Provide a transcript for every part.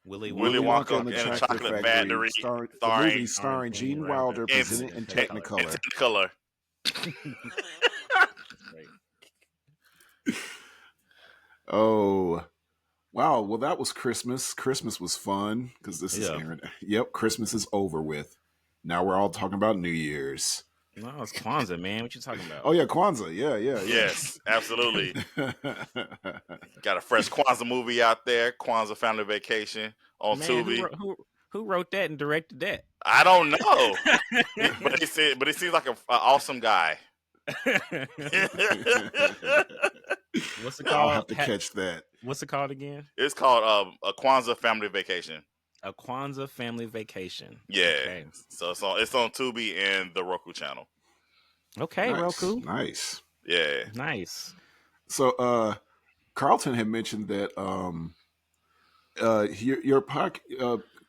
Willy Willy Wonka. Wonka and the Chocolate Factory, the movie starring Gene Wilder, in presented in Technicolor. Technicolor. Oh, wow. Well, that was Christmas. Christmas was fun because this is Aaron. Yep, Christmas is over with. Now we're all talking about New Year's. No, it's Kwanzaa, man. What you talking about? Oh yeah, Kwanzaa. Yeah. Yes, absolutely. Got a fresh Kwanzaa movie out there, Kwanzaa Family Vacation on Tubi. Who wrote that and directed that? I don't know, but it seems like an awesome guy. What's it called? I'll have to catch that. What's it called again? It's called a Kwanzaa Family Vacation. A Kwanzaa Family Vacation. Yeah. Okay. So it's on Tubi and the Roku channel. Okay, nice. Roku. Nice. Yeah. Nice. So Carlton had mentioned that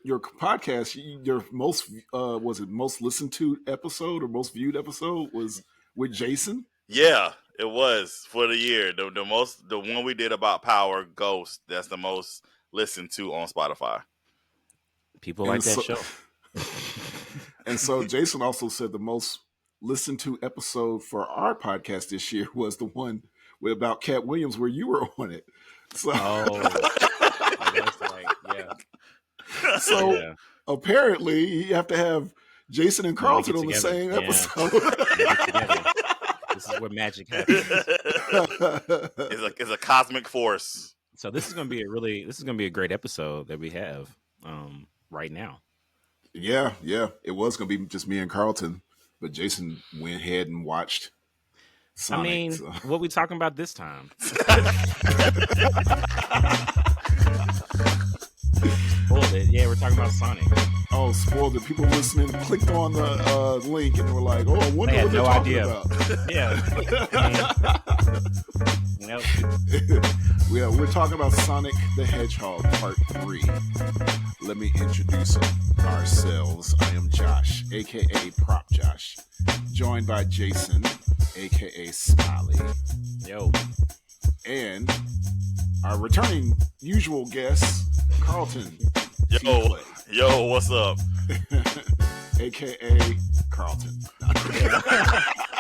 your podcast, your most was it most listened to episode or most viewed episode was with Jason? Yeah, it was for the year. The one we did about Power Ghost, that's the most listened to on Spotify. People like that show. And so Jason also said the most listened to episode for our podcast this year was the one about Cat Williams where you were on it. So, that's right. Yeah. So apparently you have to have Jason and Carlton on the same episode. This is where magic happens. It's a cosmic force. So this is going to be a great episode that we have right now. Yeah. It was going to be just me and Carlton, but Jason went ahead and watched Sonic. What we talking about this time? Spoiled it. Yeah, we're talking about Sonic. Oh, spoiled it. People listening clicked on the link and were like, "Oh, I wonder what they're talking about." Yeah. We're talking about Sonic the Hedgehog Part 3. Let me introduce ourselves. I am Josh, aka Prop Josh, joined by Jason, aka Smiley. Yo. And our returning usual guest, Carlton. Yo, what's up? AKA Carlton.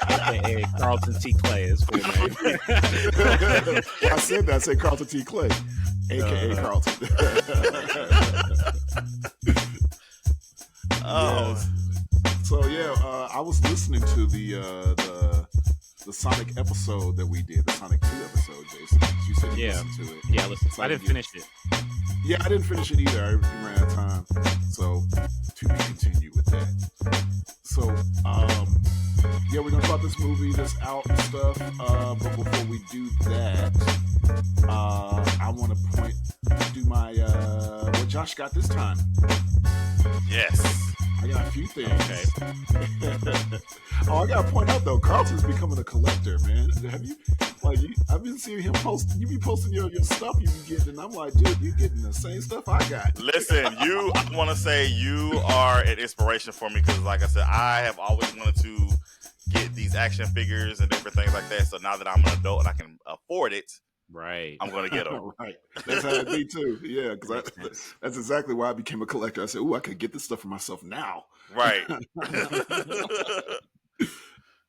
AKA Carlton T. Clay is full name. I said that. I said Carlton T. Clay. AKA Carlton. Yes. So I was listening to the Sonic episode that we did, the Sonic 2 episode, Jason. You said you listened to it. Yeah, listen. I didn't finish it. Yeah, I didn't finish it either. I ran out of time. So, to be continued with that. So, we're going to talk this movie that's out and stuff. But before we do that, I want to do my, what Josh got this time. Yes. I got a few things. Okay. I gotta point out though, Carlton's becoming a collector, man. Have you? I've been seeing him post. You be posting your stuff you be getting, and I'm like, dude, you getting the same stuff I got. Listen, I want to say you are an inspiration for me because, like I said, I have always wanted to get these action figures and different things like that. So now that I'm an adult and I can afford it. Right. I'm going to get them. Right. That's how it be too. Yeah, because that's exactly why I became a collector. I said, "Ooh, I could get this stuff for myself now." Right.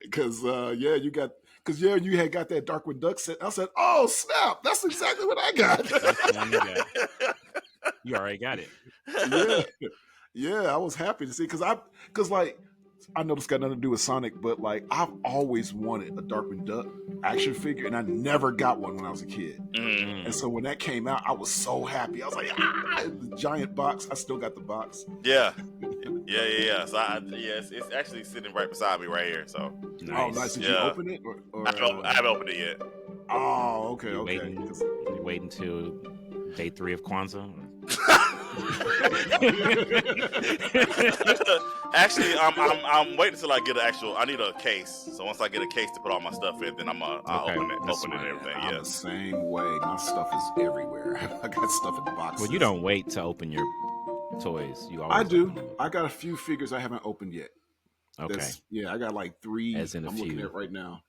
Because you had got that Darkwing Duck set. I said, "Oh snap! That's exactly what I got." You already got it. Yeah. I was happy to see because I know this got nothing to do with Sonic, but I've always wanted a Darkwing Duck action figure, and I never got one when I was a kid. Mm. And so when that came out, I was so happy. I was like, the giant box. I still got the box. Yeah. So it's actually sitting right beside me right here. So nice. Oh, nice. Did you open it? Or I haven't opened it yet. Oh, okay. You waiting until day 3 of Kwanzaa? Actually, I'm waiting until I get I need a case. So once I get a case to put all my stuff in, then I'll open it and everything. I'm the same way. My stuff is everywhere. I got stuff in the boxes. Well, you don't wait to open your toys. You always I do. I got a few figures I haven't opened yet. Okay. I got 3. As in I'm looking at right now.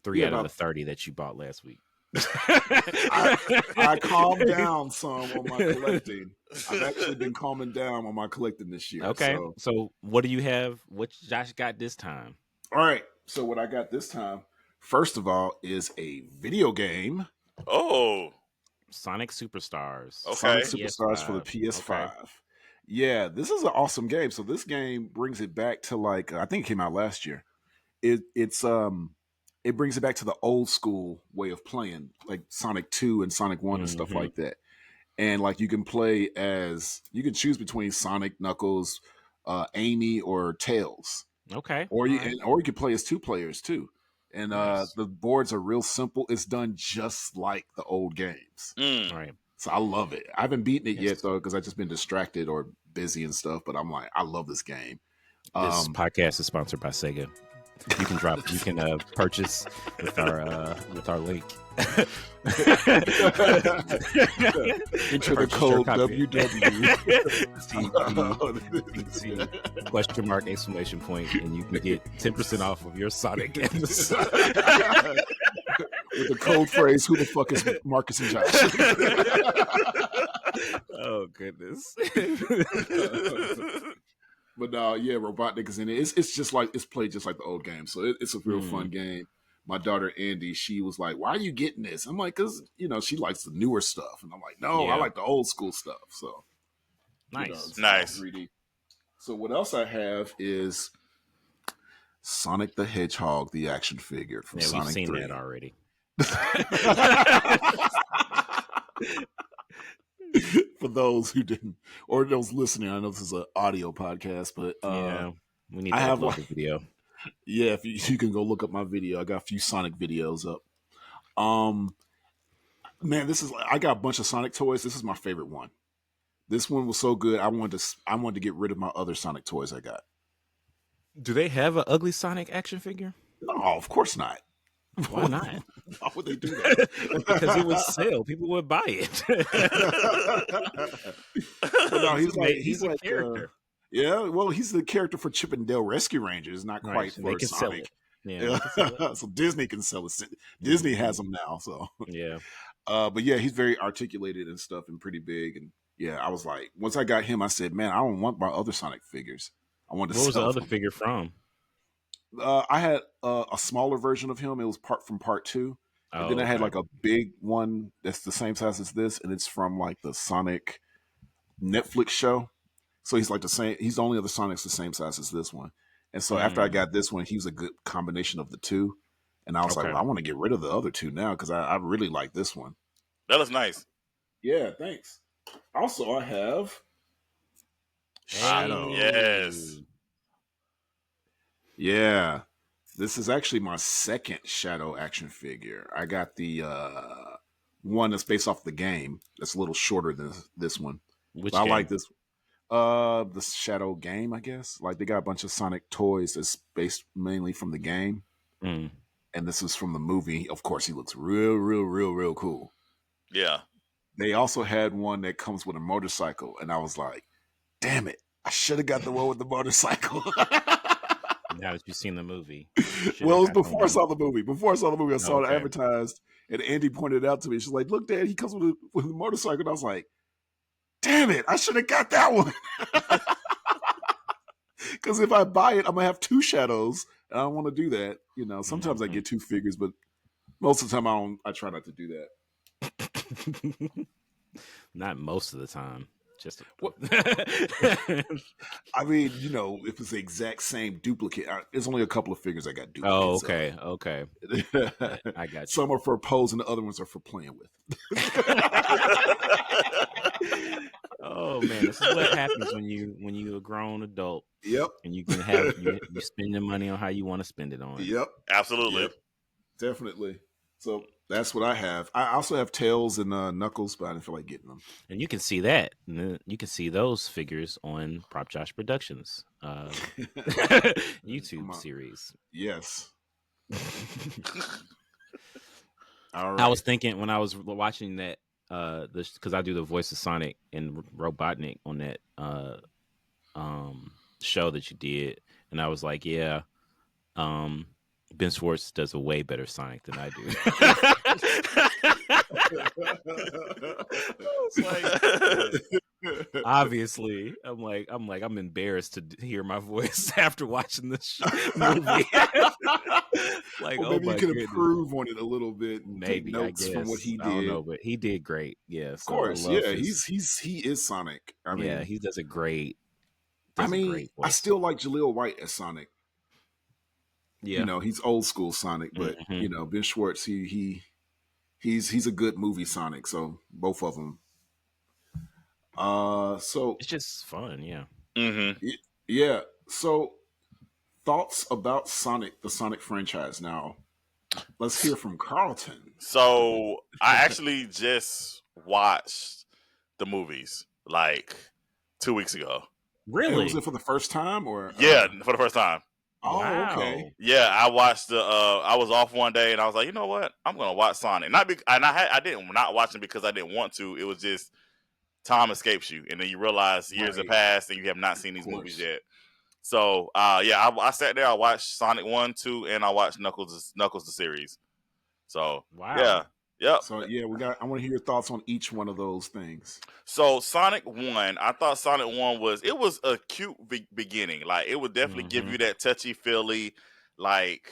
3 out of the 30 that you bought last week. I calmed down some on my collecting. I've actually been calming down on my collecting this year. Okay. So what do you have? What Josh got this time? All right. So what I got this time, first of all, is a video game. Oh, Sonic Superstars. Okay. Sonic Superstars for the PS5. PS5. Okay. Yeah, this is an awesome game. So this game brings it back to like I think it came out last year. It brings it back to the old school way of playing, like Sonic 2 and Sonic 1 and stuff Mhm. like that. And like you can play as you can choose between Sonic, Knuckles, Amy, or Tails. Okay. Or you All right. or you can play as two players too. And Nice. the boards are real simple. It's done just like the old games. Mm. All right. So I love it. I haven't beaten it Yes. yet though, because I've just been distracted or busy and stuff. But I'm like, I love this game. This podcast is sponsored by Sega. You can purchase with our link. Enter the code WW. Question mark exclamation point, and you can get 10% off of your Sonic games. With the code phrase, who the fuck is Marcus and Josh? Oh goodness. But no, yeah, Robotnik is in it. It's just like it's played just like the old game, so it's a real fun game. My daughter Andy, she was like, "Why are you getting this?" I'm like, "Cause she likes the newer stuff," and I'm like, "No, Yeah. I like the old school stuff." So Nice. it's Nice. 3D. So what else I have is Sonic the Hedgehog, the action figure from Yeah, Sonic we've seen 3. that already. For those who didn't, or those listening, I know this is an audio podcast, but Yeah, we need to I have upload like- the video. yeah, if you can go look up my video. I got a few Sonic videos up. Man, I got a bunch of Sonic toys. This is my favorite one. This one was so good. I wanted to get rid of my other Sonic toys I got. Do they have an ugly Sonic action figure? No, of course not. Why not? Why would they do that? Because it would sell. People would buy it. But no, he's a like character. yeah, well, he's the character for Chip and Dale Rescue Rangers, not Right, quite so for they can sell Sonic. it. Yeah, they can sell it. So Disney can sell it. Disney has them now. So, Yeah. but yeah, he's very articulated and stuff, and pretty big. And yeah, I was like, once I got him, I said, man, I don't want my other Sonic figures. I want to. What was the sell other them. figure from? I had a smaller version of him. It was part 2. And then I had like a big one that's the same size as this, and it's from like the Sonic Netflix show. So he's like the same. He's the only other Sonic's the same size as this one. And so after I got this one, he was a good combination of the two. And I was like, Okay. well, I want to get rid of the other two now because I really like this one. That looks nice. Yeah, thanks. Also, I have Shadow. Yes. Yeah. This is actually my second Shadow action figure. I got the one that's based off the game. That's a little shorter than this one. Which But I game? like this. The Shadow game, I guess. Like they got a bunch of Sonic toys that's based mainly from the game. Mm. And this is from the movie. Of course, he looks real cool. Yeah. They also had one that comes with a motorcycle. And I was like, damn it. I should have got the one with the motorcycle. Now that you've seen the movie. Well, it was before I saw the movie. I saw it Okay. advertised. And Andy pointed it out to me. She's like, look, Dad, he comes with a motorcycle. And I was like, damn it. I should have got that one. Because if I buy it, I'm going to have two Shadows. And I don't want to do that. Sometimes I get two figures, but most of the time I try not to do that. Not most of the time. Just I mean, if it's the exact same duplicate, there's only a couple of figures I got duplicates. Oh, okay. of. I got you. Some are for pose and the other ones are for playing with. Oh man, this is what happens when you a grown adult Yep. and you can have you spend your money on how you want to spend it on. Yep. Absolutely. Yep. Definitely. So that's what I have. I also have Tails and Knuckles, but I didn't feel like getting them. And you can see that. You can see those figures on Prop Josh Productions YouTube series. Yes. All right. I was thinking when I was watching that, because I do the voice of Sonic and Robotnik on that show that you did, and I was like, yeah, Ben Schwartz does a way better Sonic than I do. Obviously, I'm embarrassed to hear my voice after watching this movie. Like, well, oh maybe my you can goodness. improve on it a little bit. And take Maybe I notes guess from what he I don't did. know, but he did great. Yeah, Of so course, I love yeah. his, He is Sonic. I mean, yeah, he does a great. I Does a mean, great I voice. still like Jaleel White as Sonic. Yeah, You know, he's old school Sonic, but Mhm. you know, Ben Schwartz, he's a good movie Sonic. So both of them. So It's just fun. Yeah. Mm-hmm. yeah. So thoughts about Sonic, the Sonic franchise. Now, let's hear from Carlton. So I actually just watched the movies like 2 weeks ago. And Really? was it for the first time or? Yeah, for the first time. Oh, Wow. okay. Yeah, I watched the. I was off one day and I was like, you know what? I'm gonna watch Sonic. I didn't not watch it because I didn't want to. It was just time escapes you, and then you realize years have Right. passed and you have not seen these Of movies course. yet. So yeah, I sat there. I watched Sonic 1, 2, and I watched Knuckles the series. So Wow. yeah, yep. So yeah, I want to hear your thoughts on each one of those things. So Sonic 1, I thought Sonic 1 was a cute beginning. Like it would definitely give you that touchy feely, like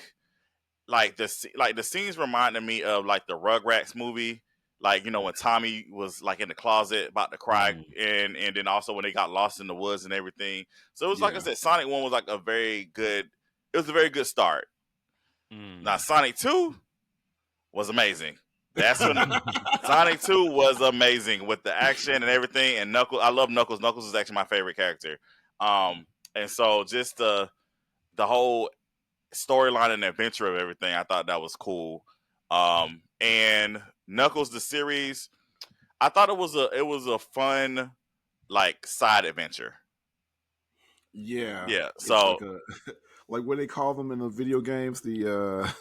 the scenes reminded me of like the Rugrats movie. Like, you know, when Tommy was like in the closet about to cry, and then also when they got lost in the woods and everything. So it was like I Yeah. said, Sonic 1 was like a very good start. Mm. Now Sonic 2 was amazing. That's when Sonic 2 was amazing with the action and everything. And Knuckles, I love Knuckles. Knuckles is actually my favorite character. And so just the whole storyline and adventure of everything, I thought that was cool. And Knuckles the series, I thought it was a fun like side adventure. Yeah. Yeah. It's So like what they call them in the video games, the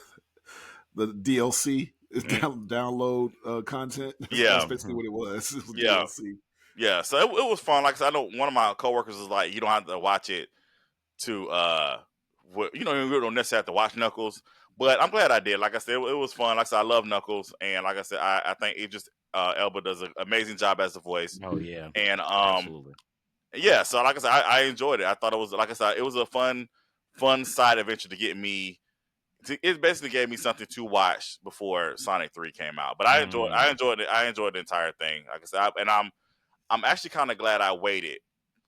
DLC. Download content. Yeah. That's basically what it was. It was Yeah. DLC. Yeah, so it was fun. Like I said, I know one of my coworkers was like, you don't have to watch it to you don't necessarily have to watch Knuckles. But I'm glad I did. Like I said, it was fun. Like I said, I love Knuckles, and like I said, I think it just Elba does an amazing job as the voice. Oh yeah. And Absolutely. yeah, so like I said, I enjoyed it. I thought it was, like I said, it was a fun side adventure to get me. It basically gave me something to watch before Sonic 3 came out. But I enjoyed it. I enjoyed the entire thing. Like I said, and I'm actually kind of glad I waited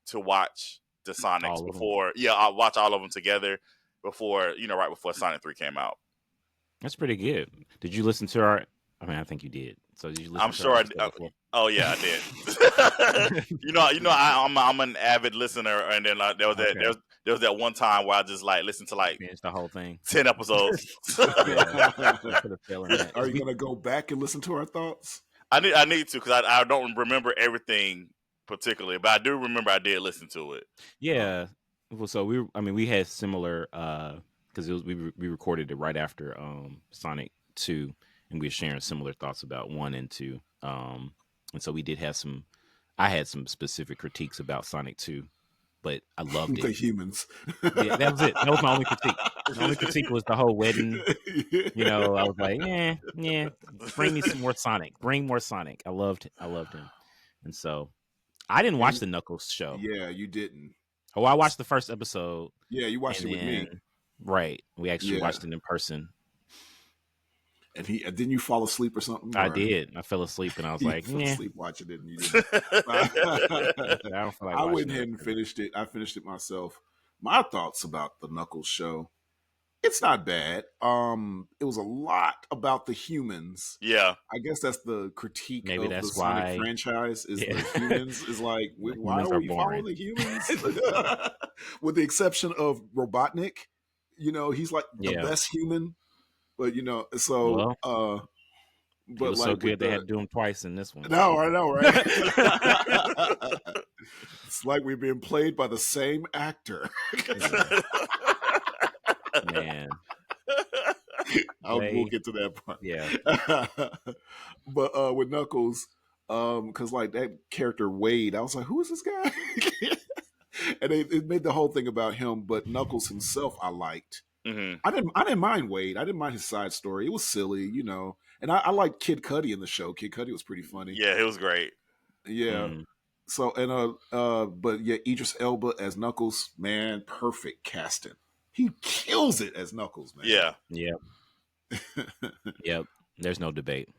to watch the Sonics before. Yeah, I'll watch all of them together before, right before Sonic 3 came out. That's pretty good. Did you listen to our? I mean, I think you did. So did you listen? I'm sure I did. Oh yeah, I did. I'm an avid listener, and then like there was that one time where I just like listened to like finish the whole thing, 10 episodes. Are you gonna go back and listen to our thoughts? I need to, because I don't remember everything particularly, but I do remember I did listen to it. Yeah. Well, so we had similar because we recorded it right after Sonic 2, and we were sharing similar thoughts about 1 and 2. And so we did have I had some specific critiques about Sonic 2, but I loved it. The humans. Yeah, that was it. That was my only critique. The only critique was the whole wedding. I was like, yeah. Bring me some more Sonic. Bring more Sonic. I loved him. And so I didn't watch the Knuckles show. Yeah, you didn't. Oh, I watched the first episode. Yeah, you watched it with me. Right. We actually watched it in person. And didn't you fall asleep or something? I did. I fell asleep, and I was like, fell yeah. asleep watching it. And you didn't. I don't feel like I went ahead and finished it. I finished it myself. My thoughts about the Knuckles show. It's not bad. It was a lot about the humans. Yeah. I guess that's the critique Maybe of that's the Sonic why franchise is the humans is like, why humans are are we boring. following the humans? With the exception of Robotnik. He's like the best human. But so but it was like so good they had to do him twice in this one. No, I know, right? It's like we're being played by the same actor. Man. We'll get to that part. Yeah. But with Knuckles, because like that character Wade, I was like, who is this guy? And it made the whole thing about him, but Knuckles himself I liked. Hmm. I didn't mind Wade. I didn't mind his side story. It was silly, you know. And I liked Kid Cudi in the show. Kid Cudi was pretty funny. Yeah, it was great. Yeah. Mm. So and but yeah, Idris Elba as Knuckles, man, perfect casting. He kills it as Knuckles, man. Yeah. Yep. Yep. There's no debate.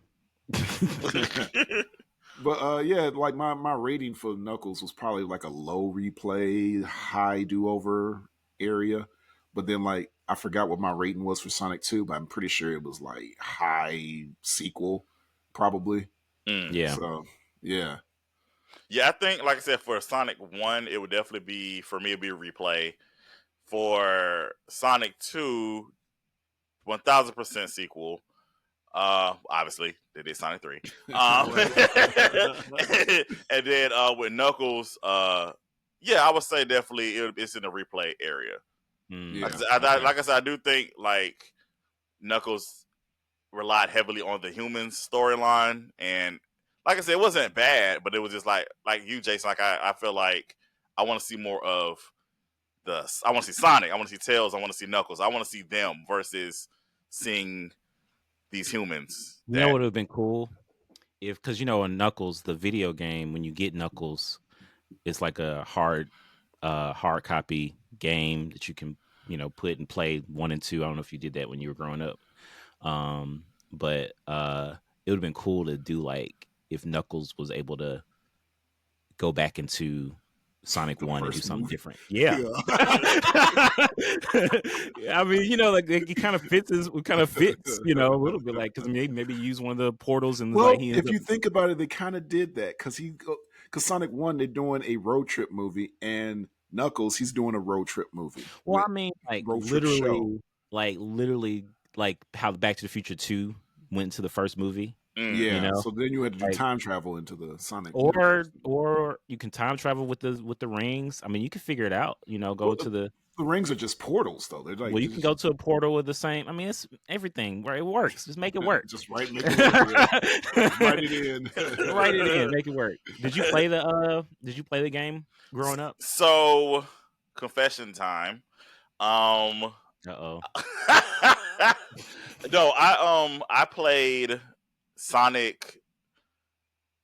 But yeah, like my rating for Knuckles was probably like a low replay, high do over area. But then like I forgot what my rating was for Sonic 2, but I'm pretty sure it was like high sequel, probably. Mm. Yeah. So yeah. Yeah, I think, like I said, for Sonic 1, it would definitely be, for me, it'd be a replay. For Sonic 2, 1000% sequel. Obviously, they did Sonic 3. And then with Knuckles, yeah, I would say definitely it's in the replay area. Mm. Yeah. Like I said, I do think like Knuckles relied heavily on the humans storyline, and like I said, it wasn't bad, but it was just like you, Jason. Like I feel like I want to see more of I want to see Sonic, I want to see Tails, I want to see Knuckles, I want to see them versus seeing these humans. You know what would have been cool? Because you know in Knuckles, the video game, when you get Knuckles, it's like a hard copy game that you can, you know, put and play 1 and 2. I don't know if you did that when you were growing up. But it would have been cool to do like if Knuckles was able to go back into Sonic The 1 and do first something movie. different. Yeah. I mean, you know, like it kind of fits, you know, a little bit, like, because maybe use one of the portals and Well, like he if ends you up, think about it, they kind of did that because Sonic 1, they're doing a road trip movie, and Knuckles, he's doing a road trip movie. well, with I mean, like road trip show. literally, like how Back to the Future 2 went to the first movie, Mm. Yeah, you know, so then you had to do like, time travel into the Sonic or universe. or you can time travel with the rings. I mean, you can figure it out, you know, go Well, to the The rings are just portals, though. They're like well, you can go to a portal with the same. I mean, it's everything where it works. Just make it work. just make it work. Yeah. Just write it in. Write it in, make it work. Did you play the game growing up? So, confession time. Uh-oh. No, I played Sonic.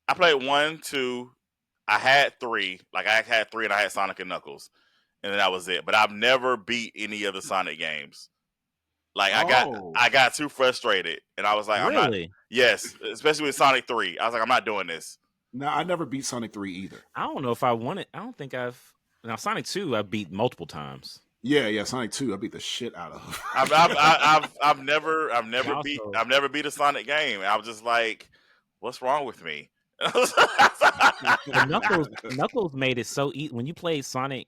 I played 1, 2. I had 3. Like I had 3, and I had Sonic and Knuckles, and then that was it. But I've never beat any of the Sonic games. Like I got too frustrated, and I was like, I'm not. Really? Yes, especially with Sonic 3. I was like, I'm not doing this. No, I never beat Sonic 3 either. I don't know if I won it. I don't think I've. Now Sonic 2, I beat multiple times. Yeah, Sonic 2, I beat the shit out of. I've never beat Also- I've never beat a Sonic game. I was just like, what's wrong with me? But Knuckles made it so easy when you play Sonic,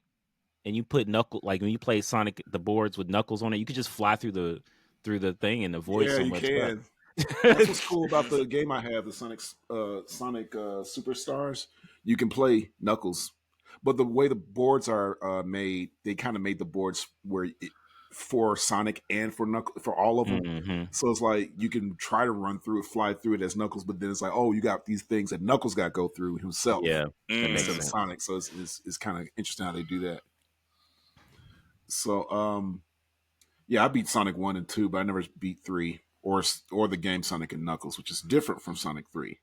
and you put when you play Sonic the boards with Knuckles on it, you could just fly through the thing and avoid Yeah, so you much. can. That's what's cool about the game I have, the Sonic Superstars. You can play Knuckles, but the way the boards are made, they kind of made the boards for Sonic and for Knuckles, for all of them. Mm-hmm. So it's like you can try to run through it, fly through it as Knuckles, but then it's like, oh, you got these things that Knuckles got to go through himself. Yeah, that makes Instead of sense. Sonic. So it's kind of interesting how they do that. So yeah, I beat Sonic 1 and 2, but I never beat 3 or the game Sonic and Knuckles, which is different from Sonic 3.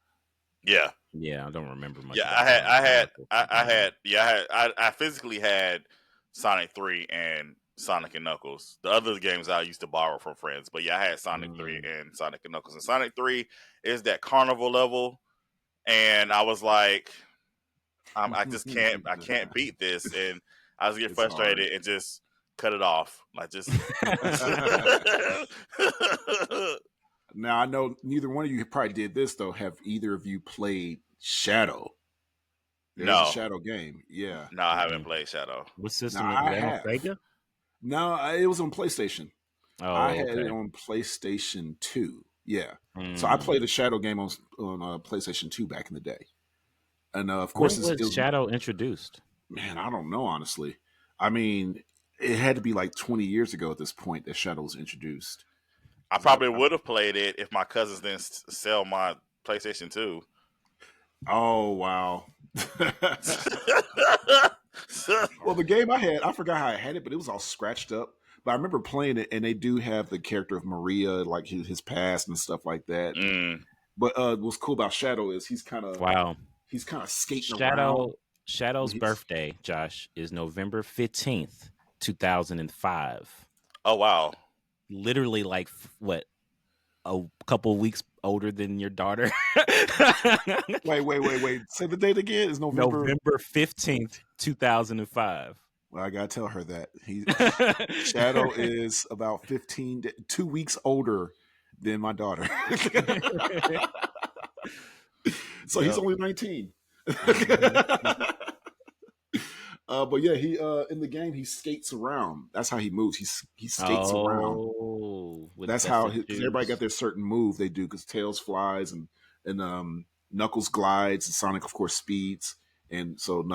Yeah. Yeah, I don't remember much. Yeah, I physically had Sonic 3 and Sonic and Knuckles. The other games I used to borrow from friends, but yeah, I had Sonic 3 and Sonic and Knuckles. And Sonic 3 is that carnival level, and I was like, I just can't beat this, and I was getting frustrated and just cut it off. Like just. Now I know neither one of you probably did this though. Have either of you played Shadow? There's No. a Shadow game. Yeah. No, I haven't played Shadow. What system? No, is I that have. on Sega? No, it was on PlayStation. Oh, I had okay. it on PlayStation 2. Yeah. Mm. So I played a Shadow game on PlayStation 2 back in the day. And of course, when was Shadow introduced? Man, I don't know, honestly. I mean, it had to be like 20 years ago at this point that Shadow was introduced. I probably would have played it if my cousins didn't sell my PlayStation 2. Oh, wow. Well, the game I had, I forgot how I had it, but it was all scratched up. But I remember playing it, and they do have the character of Maria, like his past and stuff like that. Mm. But what's cool about Shadow is he's kind of skating around. Shadow's birthday, Josh, is November 15th, 2005. Oh wow! Literally, like what, a couple of weeks older than your daughter. Wait. Say the date again. It's November 15th, 2005. Well, I gotta tell her that Shadow is about 2 weeks older than my daughter. So he's only 19. But yeah, he in the game he skates around. That's how he moves. He skates around. That's how cause everybody got their certain move they do. Because Tails flies and Knuckles glides and Sonic, of course, speeds. And so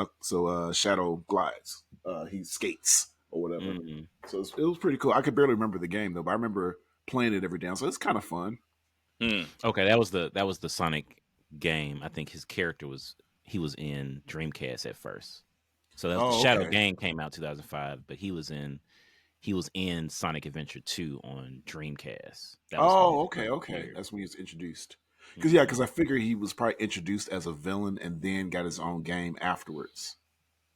Shadow glides. He skates or whatever. Mm-hmm. So it was pretty cool. I could barely remember the game though, but I remember playing it every day. So it's kind of fun. Okay, that was the Sonic game. I think his character was in Dreamcast at first. So the Shadow game came out 2005, but he was in Sonic Adventure 2 on Dreamcast. Okay. That's when he was introduced. Because I figure he was probably introduced as a villain and then got his own game afterwards.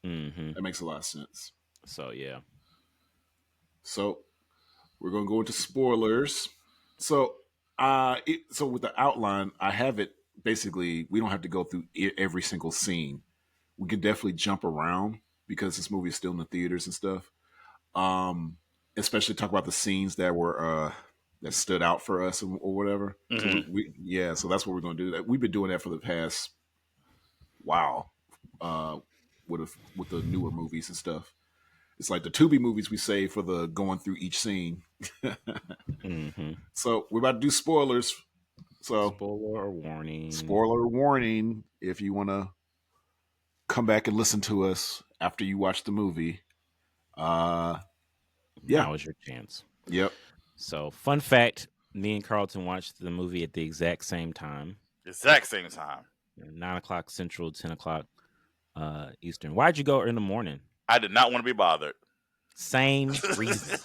Mm-hmm. That makes a lot of sense. So yeah. So we're gonna go into spoilers. So with the outline, I have it. Basically, we don't have to go through every single scene. We can definitely jump around because this movie is still in the theaters and stuff. Especially talk about the scenes that were that stood out for us or whatever. Mm-hmm. So that's what we're going to do. We've been doing that for the past with the newer movies and stuff. It's like the Tubi movies we save for the going through each scene. Mm-hmm. So we're about to do spoilers. So spoiler warning. Spoiler warning. If you want to come back and listen to us after you watch the movie, now is your chance. Yep. So, fun fact: me and Carlton watched the movie at the exact same time. 9:00 Central, 10:00 Eastern. Why'd you go in the morning? I did not want to be bothered. Same reason.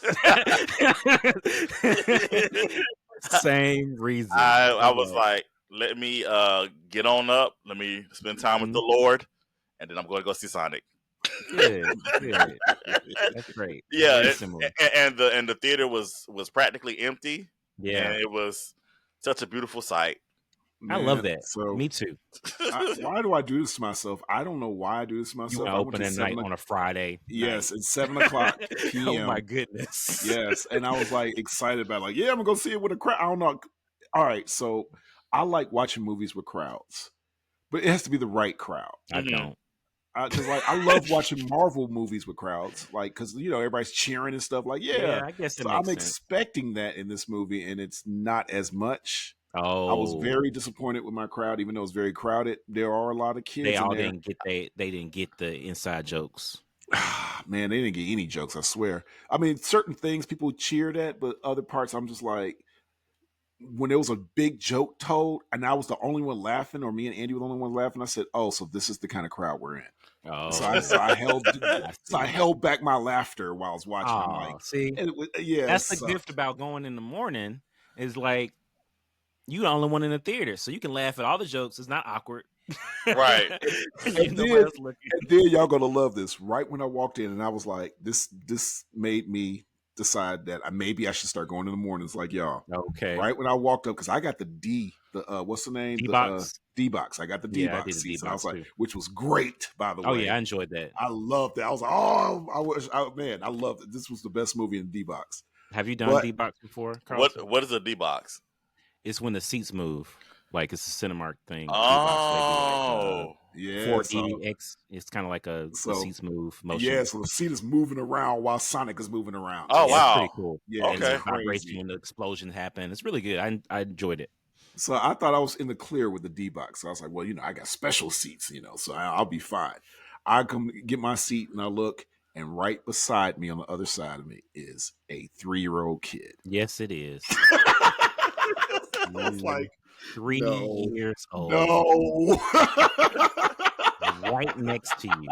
Same reason. I was like, let me get on up. Let me spend time with the Lord, and then I'm going to go see Sonic. Good. That's great. Yeah, and the theater was practically empty. Yeah, and it was such a beautiful sight. Man, I love that. So me too. Why do I do this to myself? I don't know why I do this to myself. You open at night on a Friday. Yes, it's 7:00 p.m. Oh my goodness. Yes, and I was like excited about I'm gonna go see it with a crowd. I don't know. All right, so I like watching movies with crowds, but it has to be the right crowd. I don't. Because I love watching Marvel movies with crowds, because everybody's cheering and stuff. I guess so. I'm expecting that in this movie, and it's not as much. Oh, I was very disappointed with my crowd, even though it was very crowded. There are a lot of kids. They all didn't get they didn't get the inside jokes. Man, they didn't get any jokes. I swear. I mean, certain things people cheered at, but other parts, I'm just like, when there was a big joke told, and I was the only one laughing, or me and Andy were the only one laughing, I said, "Oh, so this is the kind of crowd we're in." Oh, so I held back my laughter while I was watching. See, that's the gift about going in the morning. Is like you the only one in the theater, so you can laugh at all the jokes. It's not awkward, right? And then y'all gonna love this. Right when I walked in, and I was like, "This made me decide that maybe I should start going in the mornings like y'all." Okay. Right when I walked up, because I got the what's the name? D-Box. D-Box. I got the D-Box seats. I was like, which was great, by the way. Oh yeah, I enjoyed that. I loved that. I was like, I loved it. This was the best movie in D-Box. Have you done D-Box before, Carlton? What is a D-Box? It's when the seats move. Like it's a Cinemark thing. Oh. Yeah, 4DX. It's kind of like the seats move motion. Yeah, so the seat is moving around while Sonic is moving around. Oh wow, pretty cool. Yeah, okay. And the vibration and the explosion happen. It's really good. I enjoyed it. So I thought I was in the clear with the D-Box. So I was like, well, I got special seats, so I'll be fine. I come get my seat and I look, and right beside me on the other side of me is a 3-year-old kid. Yes, it is. I was like, 3 years old. No. Right next to you.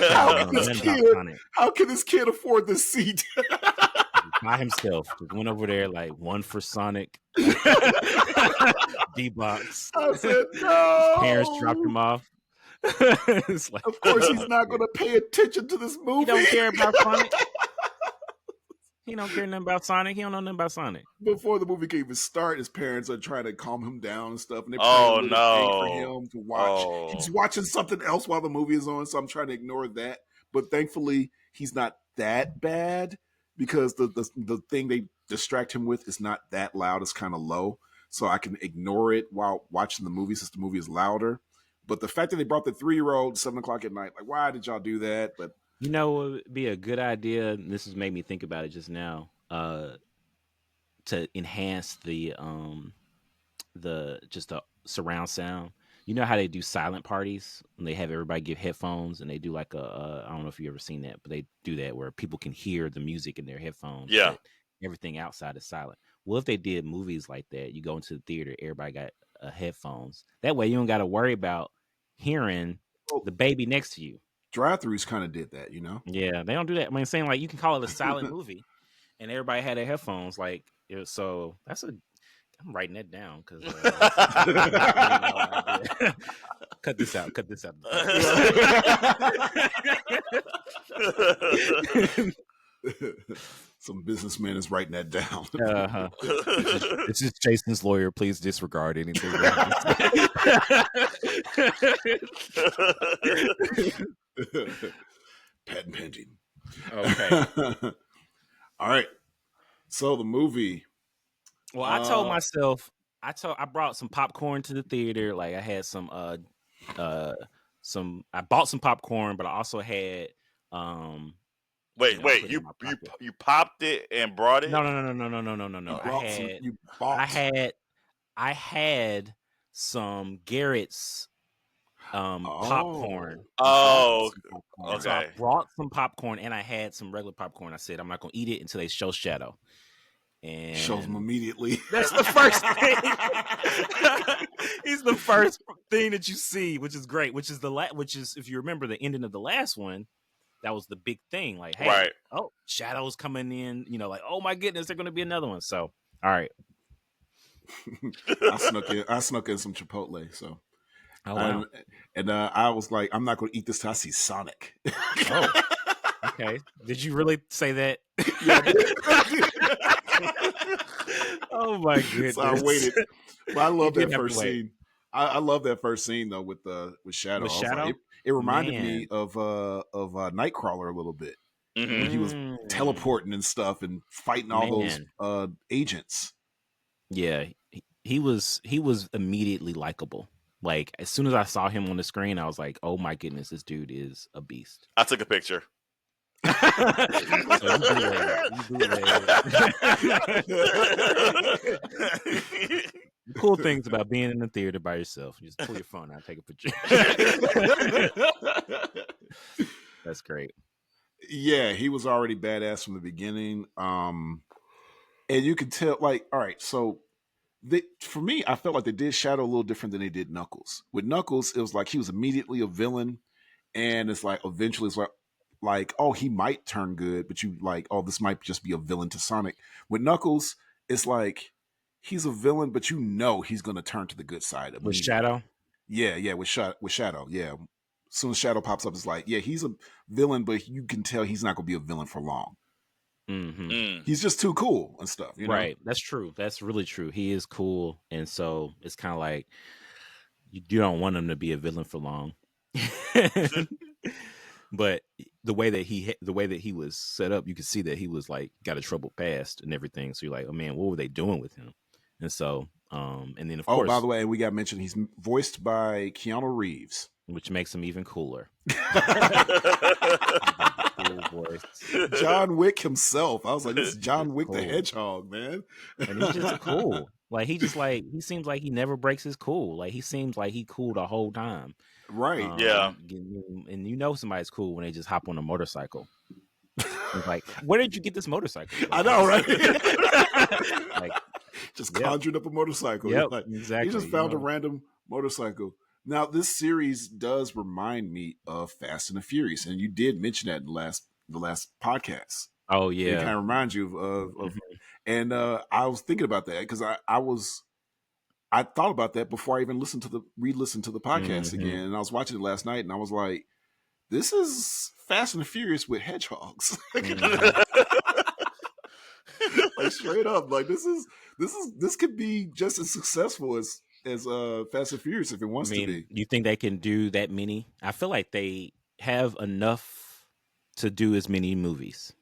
How can this kid afford this seat? by himself. Just went over there like one for Sonic. D-Box. I said, no. Parents dropped him off. It's like, Of course, he's not going to pay attention to this movie. he don't care about Sonic. He don't care nothing about Sonic. He don't know nothing about Sonic. Before the movie can even start, his parents are trying to calm him down and stuff, and they're Oh, playing a little game for no. him to watch. Oh. He's watching something else while the movie is on, so I'm trying to ignore that. But thankfully, he's not that bad because the thing they distract him with is not that loud. It's kind of low, so I can ignore it while watching the movie since the movie is louder. But the fact that they brought the 3-year-old 7:00 at night, like, why did y'all do that? But You know what would be a good idea? And this has made me think about it just now. To enhance the surround sound. You know how they do silent parties and they have everybody give headphones and they do like I don't know if you ever seen that, but they do that where people can hear the music in their headphones. Yeah. But everything outside is silent. Well, if they did movies like that, you go into the theater, everybody got headphones. That way you don't got to worry about hearing the baby next to you. drive-thrus kind of did that, you know? Yeah, they don't do that. I mean, saying like you can call it a silent movie, and everybody had their headphones. Like, so that's a. I'm writing that down because. Cut this out. Cut this out. Some businessman is writing that down. Uh-huh. This is Jason's lawyer. Please disregard anything. Patent pending. Okay. All right. So the movie. Well, I told myself, I brought some popcorn to the theater. Like I had I bought some popcorn, but I also had Wait, put it in you my pocket. you popped it and brought it? No. I had some Garrett's popcorn. Oh, So I okay. brought some popcorn and I had some regular popcorn. I said I'm not gonna eat it until they show Shadow. And Shows him immediately. that's the first thing. He's the first thing that you see, which is great. Which is if you remember the ending of the last one, that was the big thing. Like, hey, Right. oh, Shadow's coming in. You know, like, oh my goodness, there's going to be another one. So, all right. I snuck in some Chipotle. So, Oh wow. and I was like, I'm not going to eat this till I see Sonic. Oh, okay. Did you really say that? Yeah. Oh my goodness. So I waited. But I love You that did have to first wait. scene. I love that first scene though with Shadow. With I was like, Shadow? it reminded Man. me of Nightcrawler a little bit. Mhm. He was teleporting and stuff and fighting all Man. those agents. Yeah, he was immediately likable. Like as soon as I saw him on the screen, I was like, "Oh my goodness, this dude is a beast." I took a picture. So you bootleg. The cool things about being in the theater by yourself, you just pull your phone out, take a picture. That's great. Yeah, he was already badass from the beginning. And you could tell, like, all right, so for me, I felt like they did Shadow a little different than they did Knuckles. With Knuckles, it was like he was immediately a villain, and it's like eventually it's like oh, he might turn good, but you like, oh, this might just be a villain to Sonic. With Knuckles, it's like he's a villain, but you know he's gonna turn to the good side of With it. Shadow, Yeah, with Shadow, yeah. As soon as Shadow pops up, it's like, yeah, he's a villain, but you can tell he's not gonna be a villain for long. mm-hmm. Mm. He's just too cool and stuff, you know? Right? That's true. That's really true. He is cool, and so it's kind of like you don't want him to be a villain for long. But the way that he was set up, you could see that he was like got a troubled past and everything. So you're like, oh man, what were they doing with him? And so, and then of course, by the way, we got mentioned he's voiced by Keanu Reeves. which makes him even cooler. Cool voice. John Wick himself. I was like, this is John Wick the Cool. Hedgehog, man. And he's just cool. Like he seems like he never breaks his cool. Like he seems like he cool the whole time. Right. Yeah. And you know somebody's cool when they just hop on a motorcycle. It's like, where did you get this motorcycle from? I know, right? Like, just Yep. conjured up a motorcycle. yep, Like, exactly. he just found a random motorcycle. Now, this series does remind me of Fast and the Furious, and you did mention that in the last podcast. Oh It yeah. kind of reminds you of and I was thinking about that because I thought about that before I even re-listened to the podcast Mhm. again, and I was watching it last night, and I was like, "This is Fast and the Furious with hedgehogs." Mhm. Like straight up, like this could be just as successful as Fast and Furious if it I wants to mean, be. you think they can do that many? I feel like they have enough to do as many movies.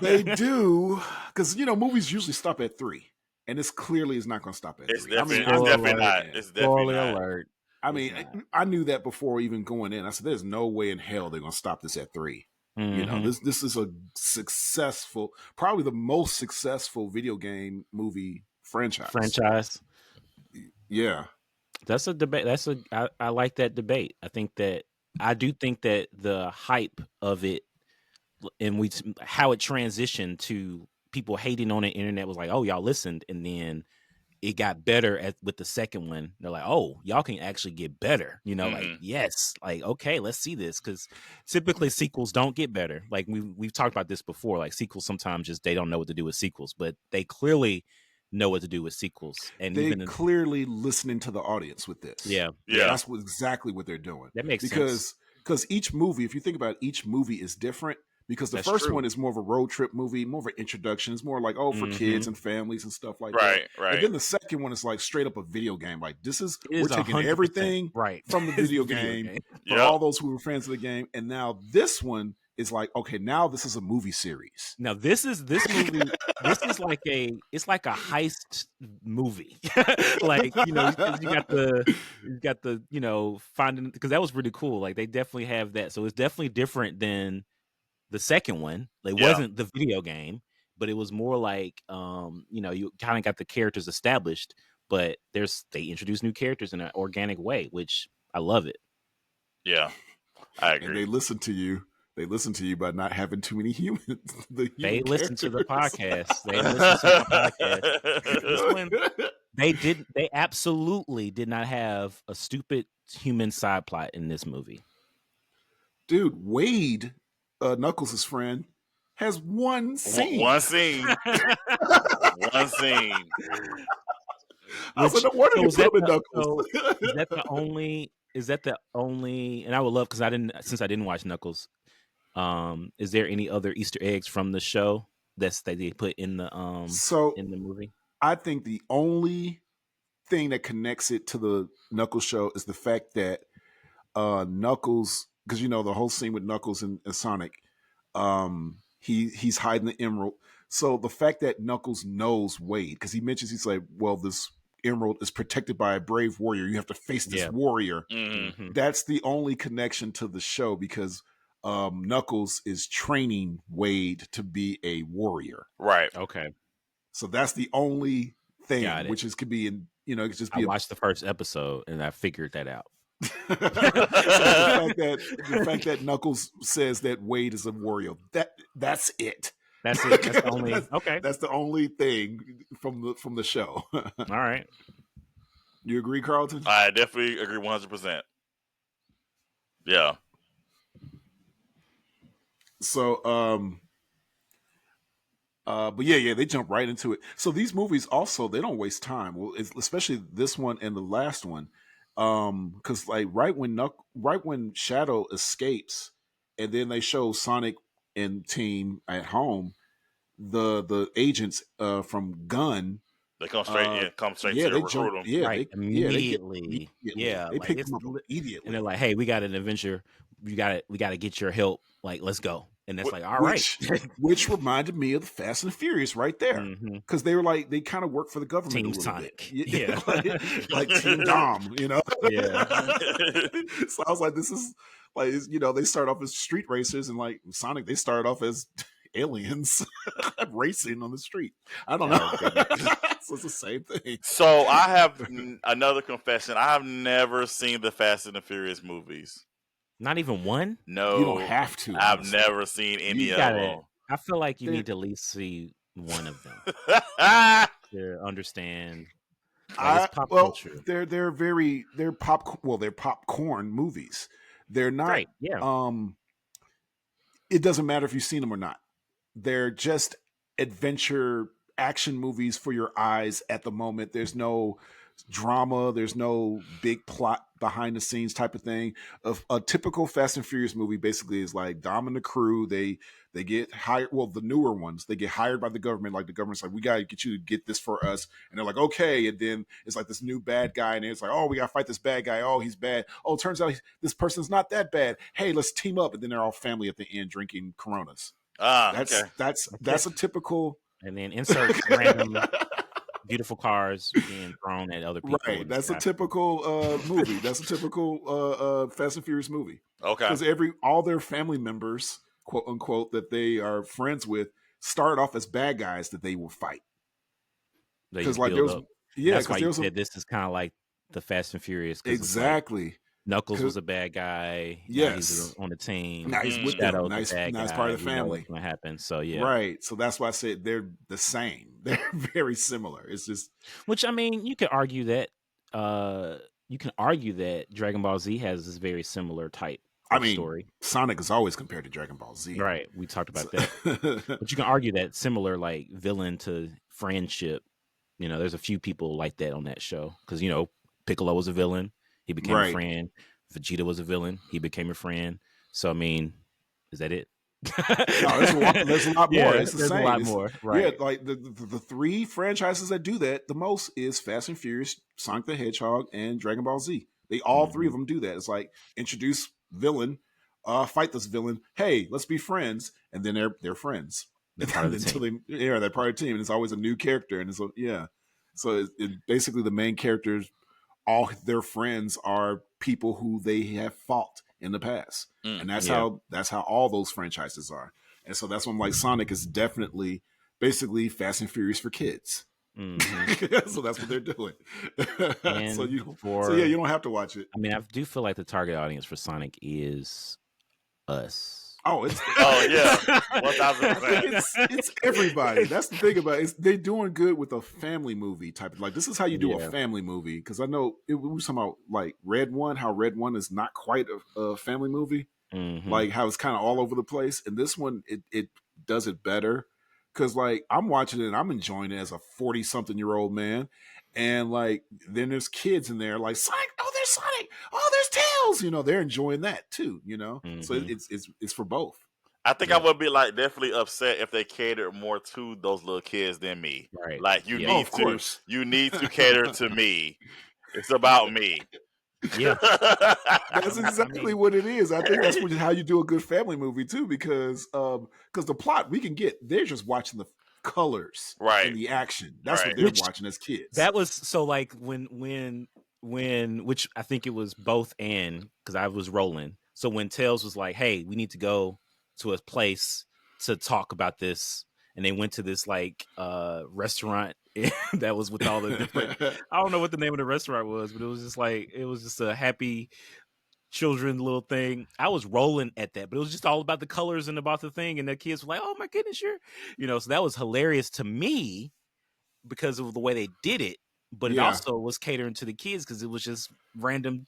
They do, because movies usually stop at 3, and this clearly is not going to stop at It's 3. I mean, definitely, it's Spoiler definitely alert. not. yeah. It's definitely Spoiler not. alert. I It's mean, not. I knew that before even going in. I said, "There's no way in hell they're going to stop this at 3." Mhm. This is a successful, probably the most successful video game movie franchise. Yeah, That's a debate. I like that debate. I do think that the hype of it and how it transitioned to people hating on the internet was like, oh, y'all listened, and then it got better with the second one. They're like, oh, y'all can actually get better. Like, yes, like, okay, let's see this. Because typically sequels don't get better. Like we've talked about this before. Like sequels sometimes just they don't know what to do with sequels, but they clearly know what to do with sequels. And they even clearly listening to the audience with this. yeah, That's exactly what they're doing. that makes sense. Because each movie, if you think about it, each movie is different. Because the first one is more of a road trip movie, more of an introduction. It's more like, for kids and families and stuff like that. Right. And then the second one is like straight up a video game. Like we're taking 100% everything right from the video game for all those who were fans of the game. And now this one is like, okay, now this is a movie series. Now this movie. This is like it's like a heist movie. Like you got the finding, because that was really cool. Like they definitely have that. So it's definitely different than the second one. It wasn't the video game, but it was more like you kind of got the characters established, but they introduce new characters in an organic way, which I love it. Yeah, I agree. And they listen to you. They listen to you by not having too many humans. They listen to the podcast. They listen to the podcast. This one, they absolutely did not have a stupid human side plot in this movie. Dude, Wade, Knuckles' friend, has one scene. One scene. One scene. I was like, no wonder you put him in Knuckles. Is that the only? And I would love, because I didn't watch Knuckles. Is there any other Easter eggs from the show that they put in the in the movie? I think the only thing that connects it to the Knuckles show is the fact that Knuckles, because the whole scene with Knuckles and Sonic, he's hiding the emerald. So the fact that Knuckles knows Wade, because he mentions, he's like, well, this emerald is protected by a brave warrior. You have to face this warrior. Mm-hmm. That's the only connection to the show, because Knuckles is training Wade to be a warrior. Right. Okay. So that's the only thing, which could be in, it could just be. I watched the first episode and I figured that out. So the fact that Knuckles says that Wade is a warrior, that's it. That's it. That's the only. Okay. That's the only thing from the show. All right. You agree, Carlton? I definitely agree 100%. Yeah. So, but yeah, they jump right into it. So these movies also, they don't waste time. Well, especially this one and the last one, because like right when Shadow escapes, and then they show Sonic and team at home, the agents from Gun. They come straight. Yeah, to they recruit jump. them. Yeah, right. Immediately. They pick them up immediately, and they're like, "Hey, we got an adventure. We got to get your help. Like, let's go." And that's all right. Which reminded me of the Fast and the Furious right there, because they were like, they kind of work for the government. Team a little Sonic, bit. yeah, like Team Dom, Yeah. So I was like, this is like, they start off as street racers, and like Sonic, they start off as aliens racing on the street. I don't know. So it's the same thing. So I have another confession. I have never seen the Fast and the Furious movies. Not even one? No. You don't have to. I've never seen any of them. I feel like you need to at least see one of them to understand. It's pop culture. They're popcorn movies. They're not. Right, yeah. it doesn't matter if you've seen them or not. They're just adventure action movies for your eyes at the moment. There's no drama. There's no big plot behind the scenes type of thing. A typical Fast and Furious movie basically is like Dom and the crew. They get hired. Well, the newer ones, they get hired by the government. Like the government's like, we got to get you to get this for us. And they're like, okay. And then it's like this new bad guy. And it's like, oh, we got to fight this bad guy. Oh, he's bad. Oh, it turns out this person's not that bad. Hey, let's team up. And then they're all family at the end drinking Coronas. Okay. That's a typical. And then insert random beautiful cars being thrown at other people. Right. That's a typical movie. That's a typical Fast and Furious movie. Okay. Because all their family members, quote unquote, that they are friends with, start off as bad guys that they will fight. Because like there was, that's why you said this is kind of like the Fast and Furious. Exactly. Like Knuckles was a bad guy. Yes. Now he's on the team. Now he's with Shadow's them. Now he's part of the family. What's going to happen? So yeah. Right. So that's why I said they're the same. They're very similar. It's just, which I mean, you could argue that. Dragon Ball Z has this very similar type. Story. Sonic is always compared to Dragon Ball Z. Right. We talked about that. But you can argue that similar, like villain to friendship. You know, there's a few people like that on that show because Piccolo was a villain. He became a friend. Vegeta was a villain. He became a friend. So I mean, is that it? No, there's a lot more. Yeah, it's the same. A lot more. Right. Yeah, like the three franchises that do that the most is Fast and Furious, Sonic the Hedgehog, and Dragon Ball Z. They all three of them do that. It's like introduce villain, fight this villain. Hey, let's be friends, and then they're friends. They're part of the team. They're part of the team, and it's always a new character, and so basically the main characters, all their friends are people who they have fought in the past, and that's how all those franchises are. And so that's when I'm like, Sonic is definitely basically Fast and Furious for kids. Mm-hmm. So that's what they're doing. So you don't have to watch it. I mean, I do feel like the target audience for Sonic is us. Oh, it's 1,000%. It's everybody. That's the thing about it. They're doing good with a family movie type of, like, this is how you do a family movie. Because I know we were talking about like Red One, how Red One is not quite a family movie, like how it's kind of all over the place. And this one, it does it better. Because like I'm watching it and I'm enjoying it as a 40-something-year-old man, and like then there's kids in there like Sonic. Oh, there's Sonic. Oh, there's Tails. They're enjoying that too. So it's for both. I think I would be like definitely upset if they catered more to those little kids than me. Right. Like you need to cater to me. It's about me. Yeah, that's exactly what it is. I think that's how you do a good family movie too, because the plot we can get, they're just watching the colors and the action. That's what they're watching as kids. That was so like when which I think it was both and because I was rolling. So when Tails was like, "Hey, we need to go to a place to talk about this," and they went to this like restaurant that was with all the different, I don't know what the name of the restaurant was, but it was just a happy children little thing. I was rolling at that, but it was just all about the colors and about the thing, and the kids were like, "Oh my goodness, you're," so that was hilarious to me because of the way they did it, but it also was catering to the kids because it was just random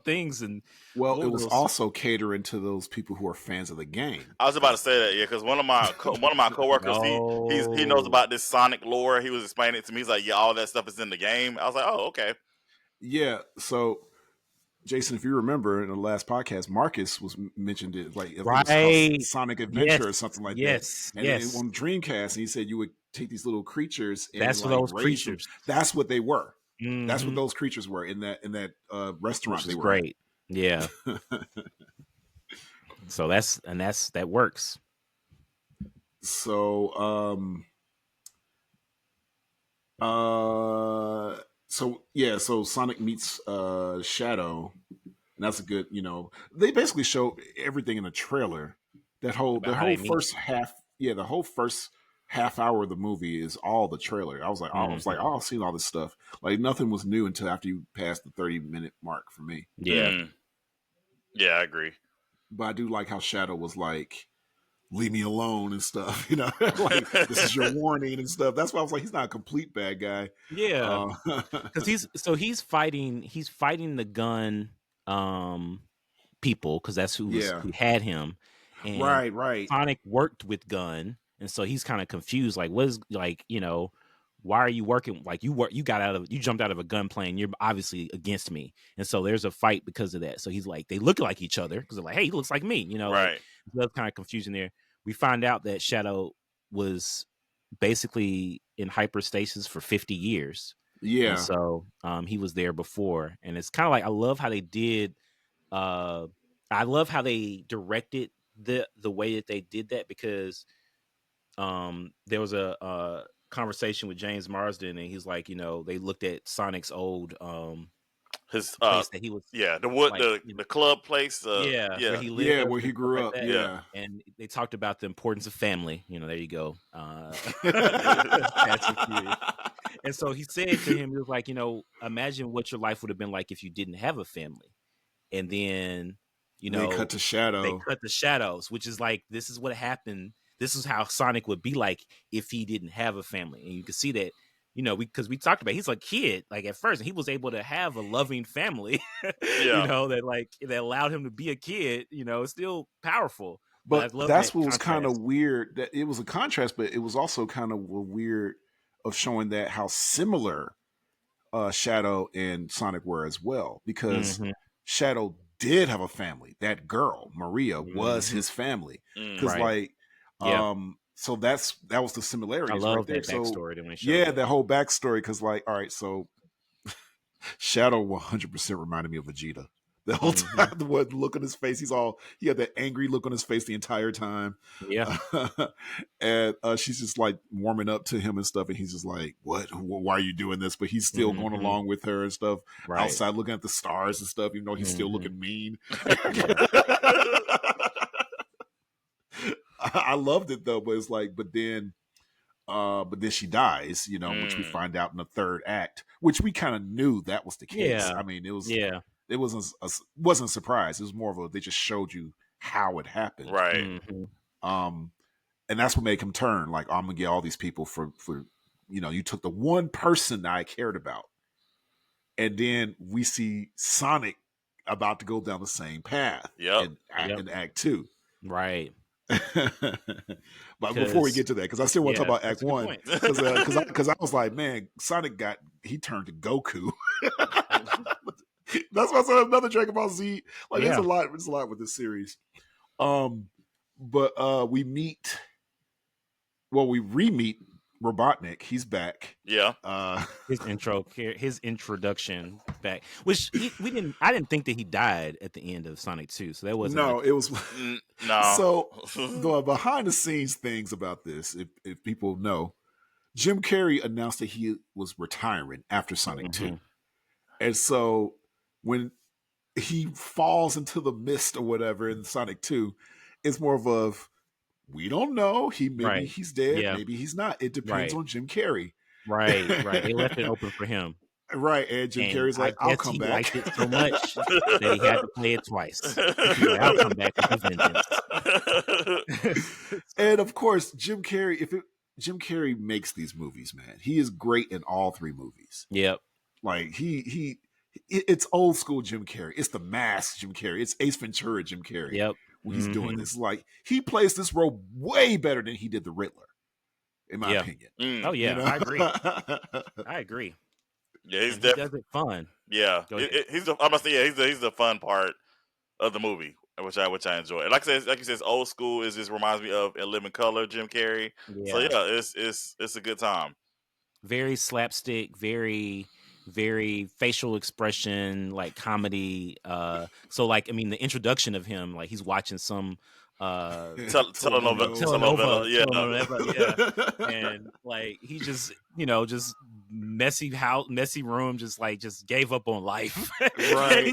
things. And it was also catering to those people who are fans of the game. I was about to say that, because one of my coworkers, he knows about this Sonic lore. He was explaining it to me. He's like, yeah, all that stuff is in the game. I was like, oh, okay. Yeah. So, Jason, if you remember in the last podcast, Marcus was mentioned it like Sonic Adventure or something like that. And on Dreamcast, and he said you would take these little creatures. And that's what those creatures. That's what they were. Mm-hmm. That's what those creatures were in that restaurant. Which is great. Yeah. So that works. So so Sonic meets Shadow, and that's a good, they basically show everything in the trailer. The whole first half hour of the movie is all the trailer. I was like, I've seen all this stuff. Like nothing was new until after you passed the 30-minute mark for me. Yeah. Yeah, I agree. But I do like how Shadow was like, leave me alone and stuff, like this is your warning and stuff. That's why I was like, he's not a complete bad guy. Yeah. Cause he's fighting the gun people. Cause that's who had him. and Right. Sonic worked with Gunn, and so he's kind of confused. Like, what is like, why are you working? Like, you jumped out of a gun plane. You're obviously against me, and so there's a fight because of that. So he's like, they look like each other because they're like, hey, he looks like me. Right. Like, there's kind of confusion there. We find out that Shadow was basically in hyperstasis for 50 years. Yeah. And so he was there before, and it's kind of like I love how they did. I love how they directed the way that they did that, because there was a conversation with James Marsden, and he's like, they looked at Sonic's old his place that he was the wood like, the club place where he lived, yeah, where he grew up, yeah. And they talked about the importance of family. There you go. That's cute. And so he said to him, he was like, imagine what your life would have been like if you didn't have a family. And then, they cut to Shadow. They cut the shadows, which is like, this is what happened. This is how Sonic would be like if he didn't have a family. And you can see that, because we talked about, he's a kid, like at first, and he was able to have a loving family, that allowed him to be a kid. It's still powerful. But that's what was kind of weird. That it was a contrast, but it was also kind of weird of showing that how similar Shadow and Sonic were as well, because Shadow did have a family. That girl Maria was his family, because so that was the similarity. I love right there. that backstory. That whole backstory, because all right, so Shadow 100% reminded me of Vegeta. The whole time, the look on his face, he had that angry look on his face the entire time. Yeah. And she's just like warming up to him and stuff. And he's just like, what? Why are you doing this? But he's still going along with her and stuff. Right. Outside looking at the stars and stuff, even though he's still looking mean. I loved it though, but it's like, but then she dies, which we find out in the third act, which we kind of knew that was the case. Yeah. I mean, it was, it wasn't a surprise. It was more of they just showed you how it happened. Right. And that's what made him turn. Like, I'm gonna get all these people for you took the one person that I cared about. And then we see Sonic about to go down the same path. In Act 2. Right. But before we get to that, because I still want to talk about Act 1, because I was like, man, Sonic he turned to Goku. That's why I said another Dragon Ball Z. Like, there's a lot with this series. But we re-meet Robotnik. He's back. Yeah. His introduction back, which I didn't think that he died at the end of Sonic 2. So that wasn't. No, it was no. So the behind the scenes things about this, if people know, Jim Carrey announced that he was retiring after Sonic 2, and so when he falls into the mist or whatever in Sonic 2, it's more of we don't know. Maybe he's dead, maybe he's not. It depends on Jim Carrey. Right. They left it open for him. Right, and Jim Carrey's like, I'll come back. He liked it so much that he had to play it twice. I'll come back with a vengeance. And of course, Jim Carrey makes these movies, man. He is great in all three movies. Yep. Like it's old school Jim Carrey. It's the Mask Jim Carrey. It's Ace Ventura Jim Carrey. Yep. When he's doing this, like, he plays this role way better than he did the Riddler, in my opinion. Oh yeah, I agree. I agree. Yeah, he does it fun. Yeah, he's the fun part of the movie, which I enjoy. And like you said, old school just reminds me of In Living Color, Jim Carrey. Yeah. So it's a good time. Very slapstick, very facial expression, like comedy. So like, I mean, the introduction of him, like he's watching some telenovela, yeah, and like he just just messy room, just gave up on life. Right.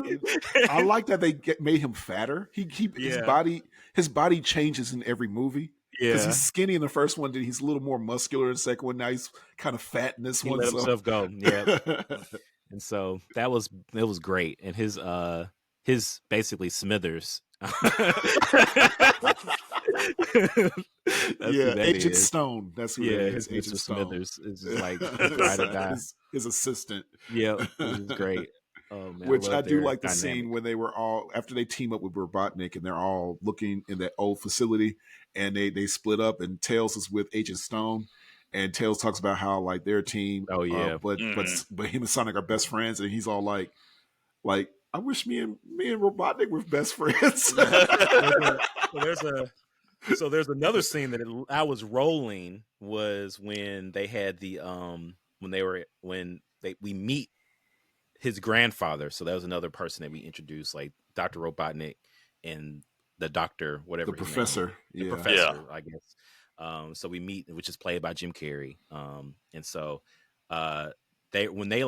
I like that they made him fatter. His body changes in every movie. Yeah, because he's skinny in the first one, then he's a little more muscular in the second one. Now he's kind of fat in this one. Let himself go. Yeah, and so it was great. And his basically Smithers. Agent Stone. That's who it is. Agent Smithers is just like his assistant. Yeah, it was great. Oh man, Which I do their like the dynamic. scene when they were all after they team up with Robotnik and they're all looking in that old facility and they split up and Tails is with Agent Stone and Tails talks about how like their team Oh yeah, but him and Sonic are best friends and he's all like I wish me and Robotnik were best friends. So there's another scene that I was rolling was when they had the we meet his grandfather. So that was another person that we introduced, like Dr. Robotnik and the doctor, whatever the professor. the professor, I guess. So we meet, which is played by Jim Carrey. And so when they're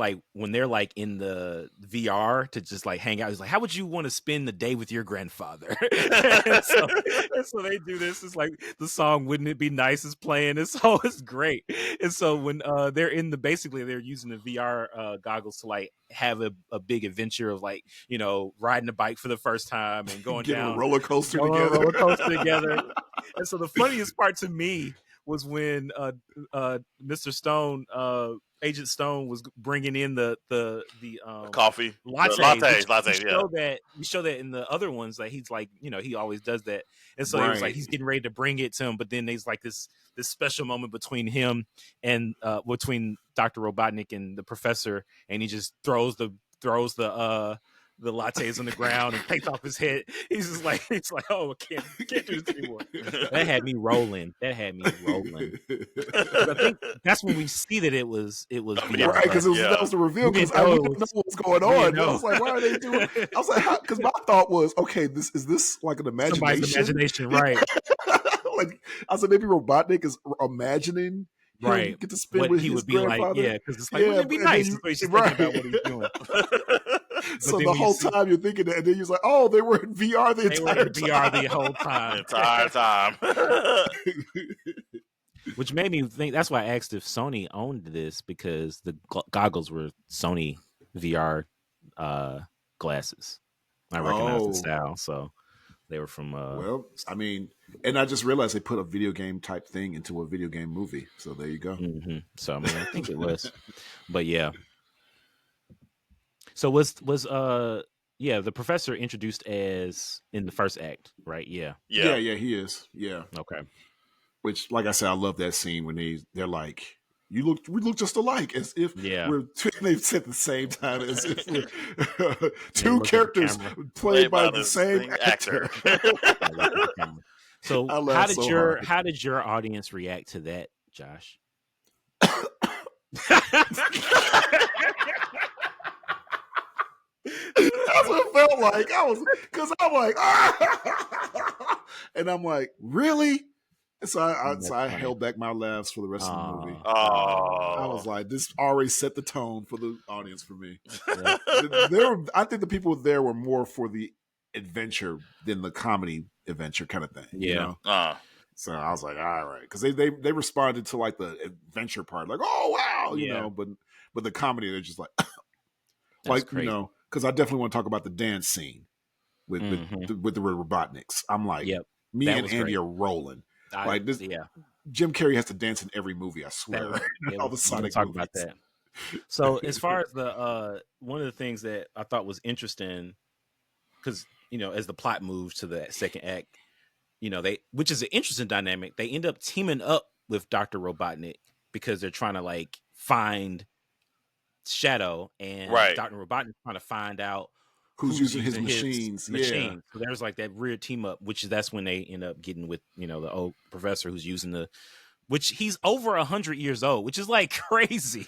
like in the VR to just like hang out, he's like, how would you want to spend the day with your grandfather? and so they do this. It's like the song "Wouldn't It Be Nice" is playing. It's great. And so when they're they're using the VR goggles to like have a big adventure of like, you know, riding a bike for the first time and going down a roller coaster together. And so the funniest part to me was when Mr. Stone, Agent Stone, was bringing in the coffee latte. We show that in the other ones that he's like, you know, he always does that, and so he was like, he's getting ready to bring it to him, but then there's like this special moment between him and between Dr. Robotnik and the professor, and he just throws the lattes on the ground and takes off his head. He's like, oh, I can't do this anymore. That had me rolling. I think that's when we see that it was VR. Right, because that was the reveal. Because I didn't know what was going on. I was like, why are they doing? I was like, because my thought was, okay, is this like an imagination? Somebody's imagination, right? Like I said, maybe Robotnik is imagining. Right, get to spend what with he his would be like, because it's like, wouldn't it be nice? So he's just thinking about what he's doing. So the whole time you're thinking that, and then you're like, oh, they were in VR the whole time. The entire time. Which made me think, that's why I asked if Sony owned this, because the goggles were Sony VR glasses. I recognized the style, so they were from well, I mean, and I just realized they put a video game type thing into a video game movie, so there you go. Mm-hmm. So I mean, I think it was, but yeah. So was the professor introduced as in the first act, right? Yeah, he is. Yeah. Okay. Which, like I said, I love that scene when they're like, we look just alike, as if we're they've said the same time, as if we're two characters played by the same actor. So how did your audience react to that, Josh? That's what it felt like. Because I'm like, and I'm like, really? And so I held back my laughs for the rest of the movie. I was like, this already set the tone for the audience for me. I think the people there were more for the adventure than the comedy adventure kind of thing. Yeah. You know? So I was like, all right, because they responded to like the adventure part, like, oh wow, you know, but the comedy, they're just like, like crazy. You know, because I definitely want to talk about the dance scene with the Robotniks. I'm like, me and Andy are rolling. Like this, Jim Carrey has to dance in every movie. I swear, all the Sonic talk movies. About that. So as far as the one of the things that I thought was interesting, because you know, as the plot moves to the second act, you know, which is an interesting dynamic. They end up teaming up with Dr. Robotnik because they're trying to like find Shadow, and Dr. Robotnik trying to find out who's using his machines. Yeah. So there's like that weird team up, that's when they end up getting with, you know, the old professor who's using which he's over 100 years old, which is like crazy.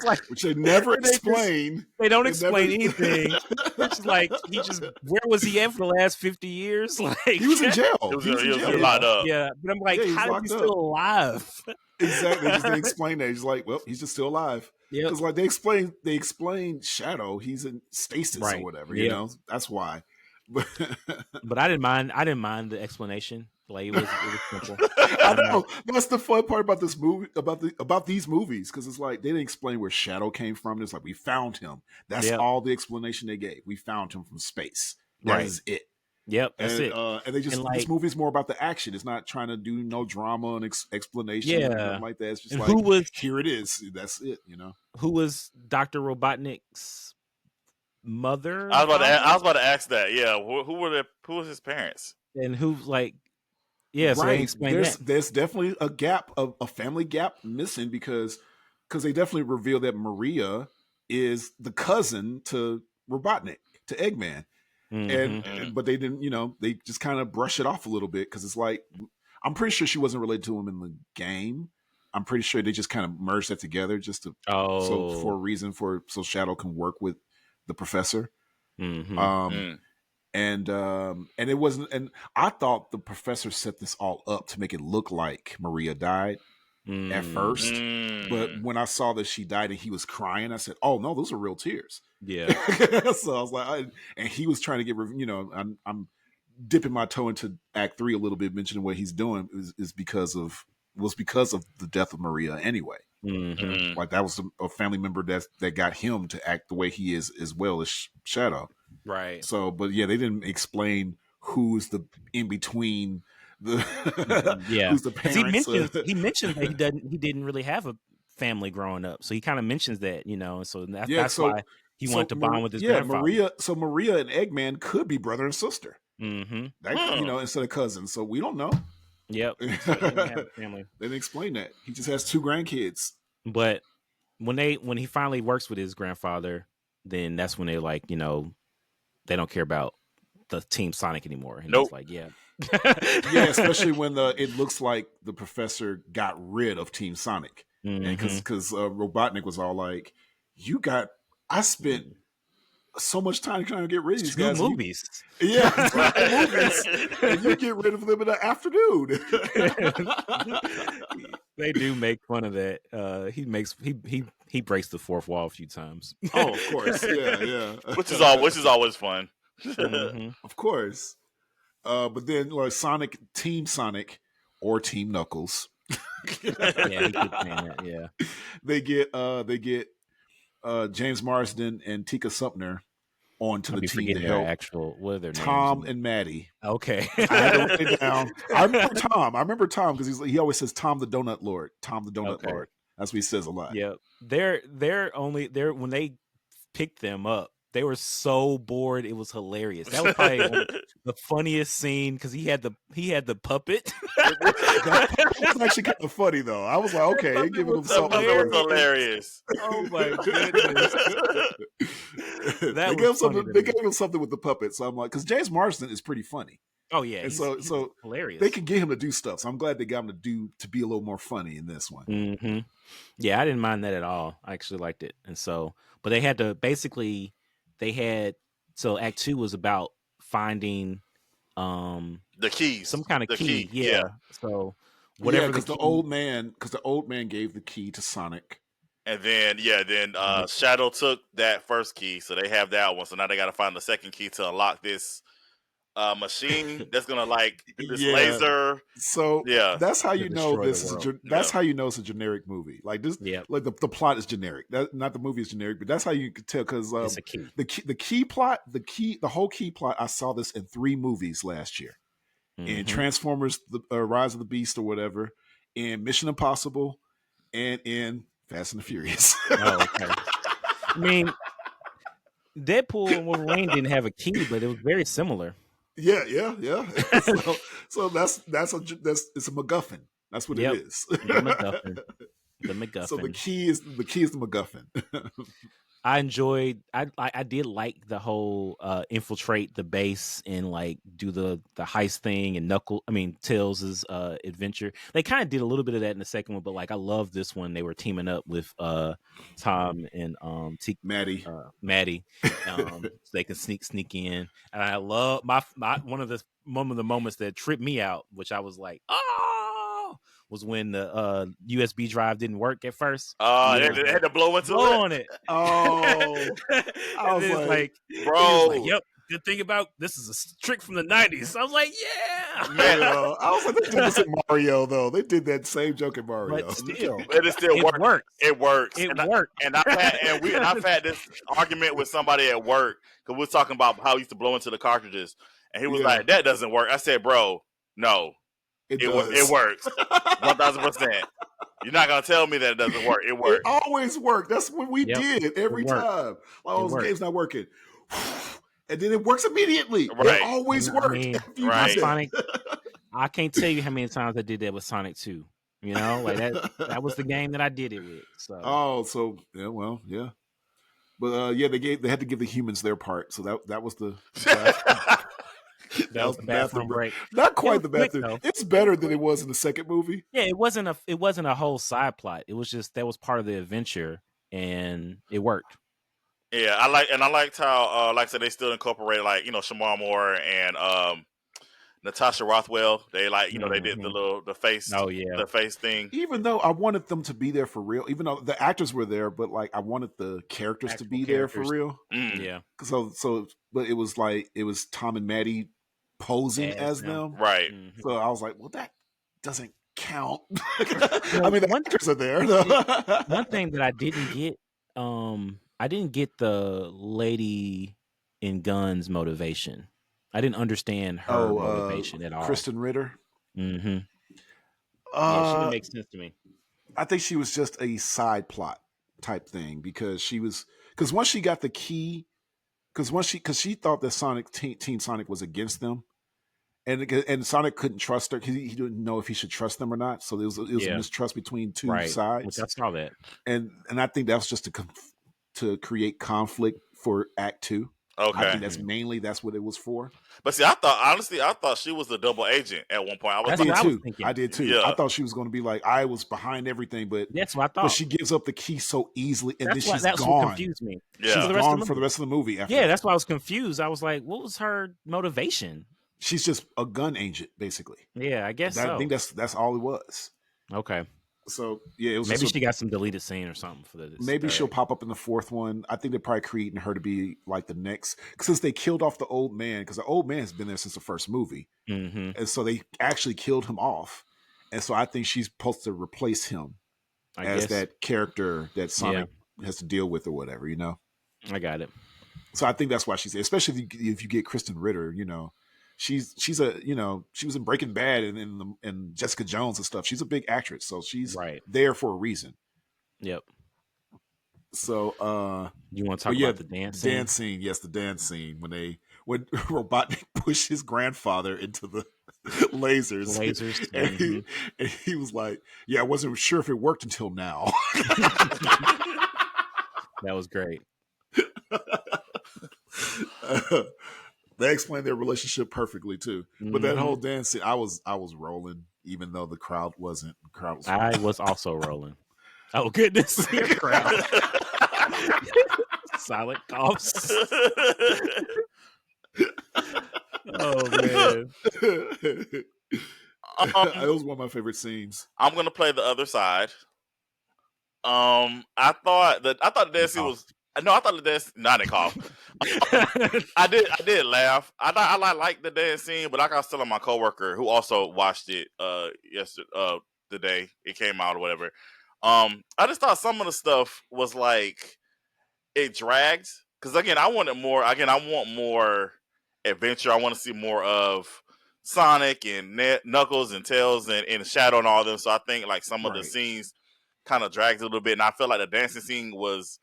Like, which they never explain. They don't explain anything. It's like where was he at for the last 50 years? Like he was in jail. He was locked up. Yeah, but I'm like, how is he still alive? Exactly. They just didn't explain that. He's like, well, he's just still alive. Yeah, because like they explain Shadow, he's in stasis or whatever. You know, that's why. But I didn't mind the explanation. Like it was simple. I know. That's the fun part about this movie, about these movies, because it's like they didn't explain where Shadow came from. It's like we found him. That's all the explanation they gave. We found him from space. That is it. Yep, that's it. And they just this movie's more about the action. It's not trying to do no drama and explanation or anything like that. It's just here it is. That's it. You know, who was Dr. Robotnik's mother. I was about to ask that. Yeah, who was his parents? And who's like, yeah. So they explain that. There's definitely a gap, a family gap missing because they definitely reveal that Maria is the cousin to Robotnik, to Eggman. And but they didn't, they just kind of brush it off a little bit because it's like, I'm pretty sure she wasn't related to him in the game. I'm pretty sure they just kind of merged that together just to so for a reason so Shadow can work with the professor. And it wasn't, and I thought the professor set this all up to make it look like Maria died at first, but when I saw that she died and he was crying, I said, "Oh no, those are real tears." Yeah. So I was like, and he was trying to get, I'm dipping my toe into Act 3 a little bit, mentioning what he's doing was because of the death of Maria anyway. Like that was a family member that got him to act the way he is as well as Shadow. Right. So, but yeah, they didn't explain who's the in between the who's the parents. He mentioned that he didn't really have a family growing up, so he kind of mentions that, so that's why he wanted to bond with his grandfather. Maria and Eggman could be brother and sister. Instead of cousins. So we don't know. Yep. So he didn't have a family. They didn't explain that. He just has 2 grandkids. But when he finally works with his grandfather, then that's when they like, they don't care about the Team Sonic anymore. And it's like, yeah. Yeah, especially when it looks like the professor got rid of Team Sonic. Because Robotnik was all like, I spent so much time trying to get rid of these guys. Movies. Movies. And you get rid of them in the afternoon. They do make fun of that. He breaks the fourth wall a few times. Oh, of course. Yeah. Which is always fun. Of course. But then like Team Sonic or Team Knuckles. Yeah, he keeps saying that, yeah. They get James Marsden and Tika Sumpter onto the team to help. What are their Tom names? And Maddie. Okay. I had to write it down. I remember Tom because he always says Tom the Donut Lord. Tom the Donut Lord. That's what he says a lot. Yeah. When they picked them up, they were so bored. It was hilarious. That was probably the funniest scene because he had the puppet. That was actually kind of funny though. I was like, okay, they're giving him something. That was hilarious. Oh my goodness. They gave him something with the puppet. So I'm like, because James Marsden is pretty funny. Oh yeah, and so hilarious. They can get him to do stuff. So I'm glad they got him to be a little more funny in this one. Mm-hmm. Yeah, I didn't mind that at all. I actually liked it. And so, but they had to basically. Act 2 was about finding the keys, some kind of key. Yeah. So whatever. Because the old man gave the key to Sonic, and then Shadow took that first key, so they have that one. So now they got to find the second key to unlock this machine that's gonna like this laser. So that's how you know that's how you know it's a generic movie. Like this, like the plot is generic. Not the movie is generic, but that's how you could tell because the whole key plot. I saw this in 3 movies last year, in Transformers: The Rise of the Beast or whatever, in Mission Impossible, and in Fast and the Furious. Oh, okay. I mean, Deadpool and Wolverine didn't have a key, but it was very similar. Yeah. so it's a MacGuffin. That's what it is. The MacGuffin. So the key is the MacGuffin. I did like the whole infiltrate the base and like do the heist thing and Tails' adventure. They kind of did a little bit of that in the second one, but like I love this one. They were teaming up with Tom and Maddie, so they can sneak in. And I love one of the moments that tripped me out, which I was like, was when the USB drive didn't work at first. They had to blow on it. Oh, I was like, bro. Yep. Good thing about this is a trick from the 90s. I was like, yeah. I was like, they did this in Mario though. They did that same joke in Mario. But still, it still works. It works. It worked. I've had this argument with somebody at work because we're talking about how he used to blow into the cartridges, and he was like, "That doesn't work." I said, "Bro, no." It works 1,000%. You're not gonna tell me that it doesn't work. It works. It always worked. That's what we did every time. Like, this game's not working. and then it works immediately. Right. It always I worked. mean, If you right. do that. Sonic, I can't tell you how many times I did that with Sonic 2. You know, like that was the game that I did it with. So Oh, so yeah, well, yeah. But yeah, they had to give the humans their part. So that was the that was the bathroom break. Not It quite was the quick, bathroom. though. It's better than it was in the second movie. Yeah, it wasn't a whole side plot. It was just that was part of the adventure, and it worked. Yeah, I liked how like I said, they still incorporated like, you know, Shamar Moore and Natasha Rothwell. They like, you know, they did the face Oh yeah, the face thing. Even though I wanted them to be there for real, even though the actors were there, but like I wanted the characters to be there for real. Mm. yeah. But it was Tom and Maddie posing as them. Right. Mhm. So I was like, well, that doesn't count. Well, I mean, the actors are there. One thing that I didn't get the lady in Guns motivation. I didn't understand her motivation at all. Kristen Ritter. Mm-hmm. Yeah, she didn't Uh, make sense to me. I think she was just a side plot type thing because once she got the key, because she thought that Team Sonic was against them, and Sonic couldn't trust her because he didn't know if he should trust them or not. So it was a mistrust between two Right. sides. Which I saw that. And I think that was just to create conflict for Act 2. Okay. I think that's what it was for. But see, I thought she was the double agent at one point. That's what I was thinking. I did too. Yeah. I thought she was going to be like, I was behind everything, but That's what I thought. but she gives up the key so easily, and that's then she's what gone. confused me. Yeah. She's For the rest of gone the for the rest of the movie. After Yeah, that. that's why I was confused. I was like, what was her motivation? She's just a gun agent, basically. Yeah, I guess so. I think that's all it was. Okay. So yeah, it was Maybe just she got some deleted scene or something for this. maybe third. she'll pop up in the fourth one. I think they're probably creating her to be like the next, since they killed off the old man, because the old man has been there since the first movie, Mm-hmm. and so they actually killed him off, and so I think she's supposed to replace him as that character that Sonic has to deal with or whatever, you know. I got it. So I think that's why she's, especially if you get Kristen Ritter, you know, she's a, you know, she was in Breaking Bad and Jessica Jones and stuff. She's a big actress, so she's there for a reason. Yep. So you want to talk about the dance scene? Dance scene, yes, the dance scene when Robotnik pushed his grandfather into the lasers. And he was like, yeah, I wasn't sure if it worked until now. That was great. They explained their relationship perfectly too. But that whole dance scene, I was rolling, even though the crowd wasn't. The crowd was. I was also rolling. Oh goodness, your crowd. Silent coughs. Oh man, it was one of my favorite scenes. I'm gonna play the other side. I thought the dance scene was. No, I thought the dance. No, I didn't cough. I did laugh. I like the dance scene, but like I was telling my coworker who also watched it yesterday, the day it came out or whatever. I just thought some of the stuff was like it dragged because again, I want more adventure. I want to see more of Sonic and Knuckles and Tails and Shadow and all them. So I think like some of the scenes kind of dragged a little bit, and I felt like the dancing scene was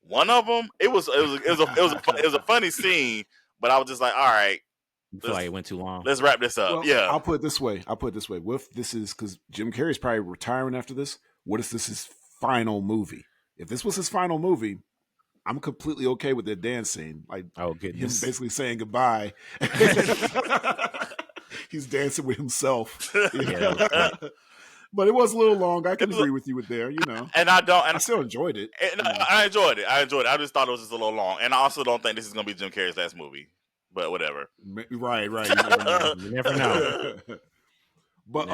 one of them. It was a funny scene, but I was just like, all right. I feel like it went too long. Let's wrap this up. Well, I'll put it this way. What if this is, because Jim Carrey's probably retiring after this? What if this is his final movie? If this was his final movie, I'm completely okay with that dance scene. Like, oh goodness, him basically saying goodbye. He's dancing with himself. But it was a little long. I can agree with you with there, you know. And I still enjoyed it. I enjoyed it. I just thought it was just a little long. And I also don't think this is going to be Jim Carrey's last movie. But whatever. Right. You never know. But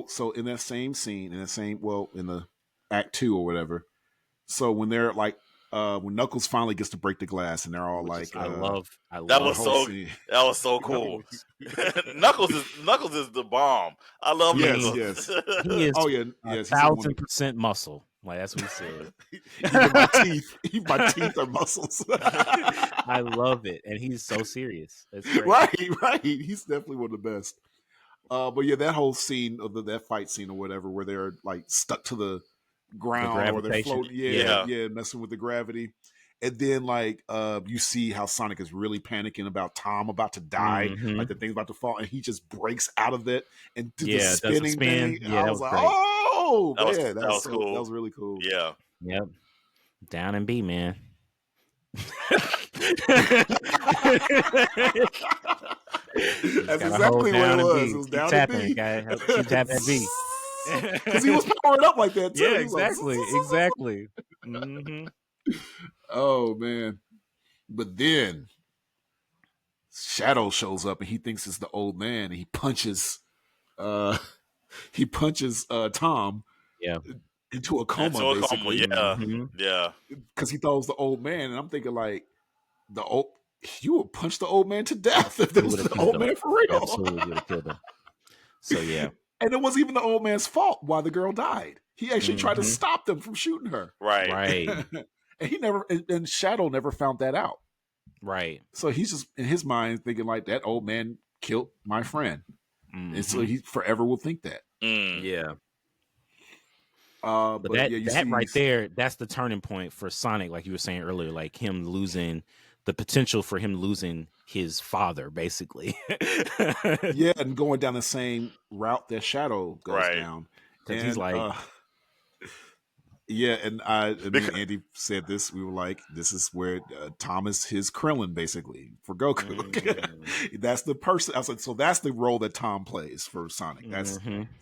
so in that same scene, in the Act 2 or whatever. So when they're like, when Knuckles finally gets to break the glass, and they're all like, I love that was so cool. Knuckles is the bomb. I love Knuckles. Yes. He is 1,000% muscle. Like that's what he said. Even my teeth are muscles. I love it, and he's so serious. That's great. Right. He's definitely one of the best. But yeah, that whole scene of that fight scene or whatever, where they're like stuck to the ground or they're floating, messing with the gravity, And then like you see how Sonic is really panicking about Tom about to die, like the thing's about to fall, and he just breaks out of it and did the spinning thing. Yeah, I that was was like, great. oh That was- man, that was cool. That was really cool. Yeah. Yep. Down and B, man. That's gotta exactly hold what down it and was. B. It was Keep down tapping, to B. gotta keep tapping that B. Because he was powering up like that too. Yeah, He was like, exactly. Mm-hmm. oh man. But then Shadow shows up and he thinks it's the old man and he punches Tom Yeah. into a coma, Into a coma, basically. yeah. Mhm. Yeah. Because he thought it was the old man. And I'm thinking like you would punch the old man to death if it was the old man for real. Absolutely would have killed him. So yeah. And it wasn't even the old man's fault why the girl died. He actually tried to stop them from shooting her. Right. Right. And he never, and Shadow never found that out. Right. So he's just in his mind thinking like that old man killed my friend, and so he forever will think that. Yeah. But that, yeah, you that see, right there, that's the turning point for Sonic, like you were saying earlier, like him losing the potential for him losing his father, basically. yeah, and going down the same route that Shadow goes down. Because he's like, yeah, and me and Andy said this. We were like, this is where Tom is his Krillin, basically, for Goku. That's the person. I was like, so that's the role that Tom plays for Sonic.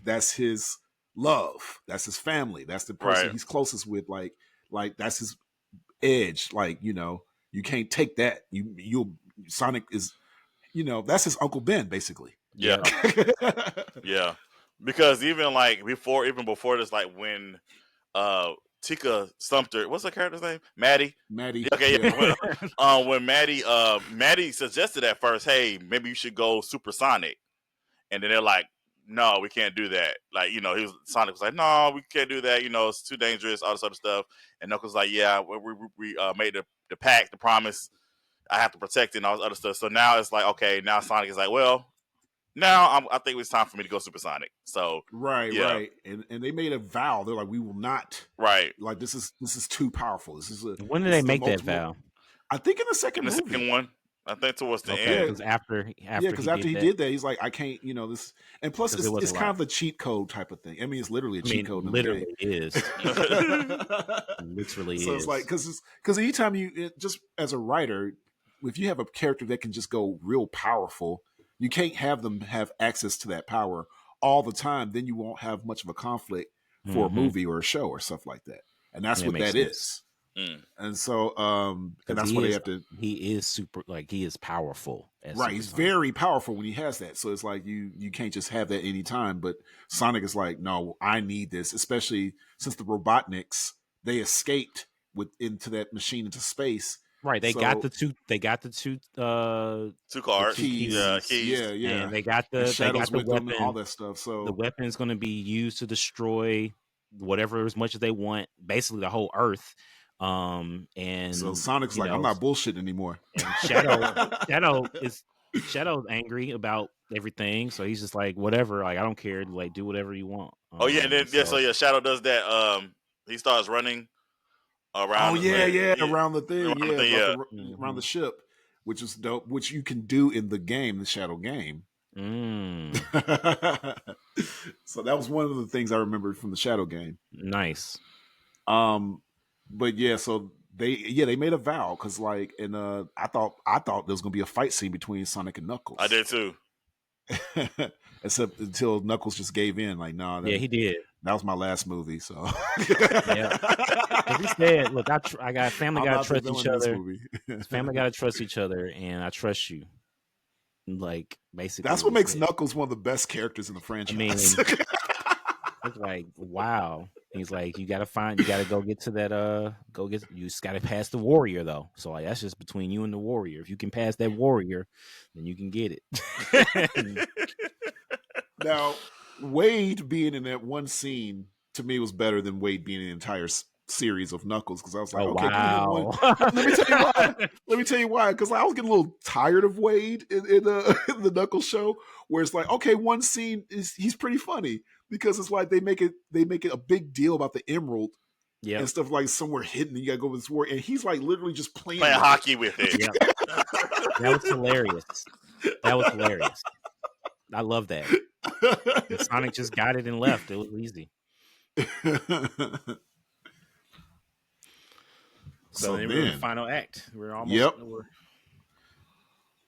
That's his love. That's his family. That's the person he's closest with. Like that's his edge. Like, you know, you can't take that. Sonic is, you know, that's his Uncle Ben, basically. Yeah. Yeah. Because even before this, like when Tika stumped her, what's the character's name? Maddie. Okay, yeah. When Maddie suggested at first, hey, maybe you should go supersonic, and then they're like, no, we can't do that. Like, you know, Sonic was like, no, we can't do that. You know, it's too dangerous, all this other stuff. And Knuckles was like, yeah, we made the pact, the promise. I have to protect it and all this other stuff. So now it's like, okay, now Sonic is like, well, now I think it's time for me to go supersonic. So right. And they made a vow. They're like, we will not. Right. Like this is too powerful. This is when did they make that vow? I think in the second movie. Second one. I think towards the end. Because after he did that, he's like, I can't, you know, this. And plus, it's kind of the cheat code type of thing. I mean, it's literally a cheat code. Literally is. Literally so is. it's like, because anytime just as a writer, if you have a character that can just go real powerful, you can't have them have access to that power all the time. Then you won't have much of a conflict for a movie or a show or stuff like that. And that's what that is. And so, and that's why they have to. He is super, like he is powerful. Right, he's very powerful when he has that. So it's like you can't just have that anytime. But Sonic is like, no, I need this, especially since the Robotniks, they escaped into that machine into space. Right, they got the two. They got the two. Two cards. Keys. Keys. Yeah. And they got the weapon. All that stuff. So the weapon is going to be used to destroy whatever as much as they want, basically the whole Earth. And so Sonic's like, I'm not bullshitting anymore. And Shadow's angry about everything, so he's just like, whatever, like I don't care, like do whatever you want. And then Shadow does that. He starts running around. Around the thing, around the ship, which is dope. Which you can do in the game, the Shadow game. So that was one of the things I remembered from the Shadow game. Nice. But yeah, so they made a vow because like, and I thought there was gonna be a fight scene between Sonic and Knuckles. I did too. Except until Knuckles just gave in, like, nah. He did. That was my last movie, so. Yeah. He said, "Look, I got family. Got to trust each other. Family got to trust each other, and I trust you." Like basically, that's what makes Knuckles one of the best characters in the franchise. I mean, it's like, wow. He's like, you gotta go get to that. You just gotta pass the warrior though. So like, that's just between you and the warrior. If you can pass that warrior, then you can get it. Now, Wade being in that one scene to me was better than Wade being in the entire series of Knuckles, because I was like, wow. Let me tell you why. Let me tell you why. Because I was getting a little tired of Wade in the Knuckles show, where it's like, okay, one scene he's pretty funny because it's like they make it a big deal about the emerald, Yeah. and stuff like somewhere hidden. You gotta go with this war, and he's like literally just playing hockey with it. Yeah. That was hilarious. That was hilarious. I love that. And Sonic just got it and left. It was easy. So then we're in the final act. We're almost.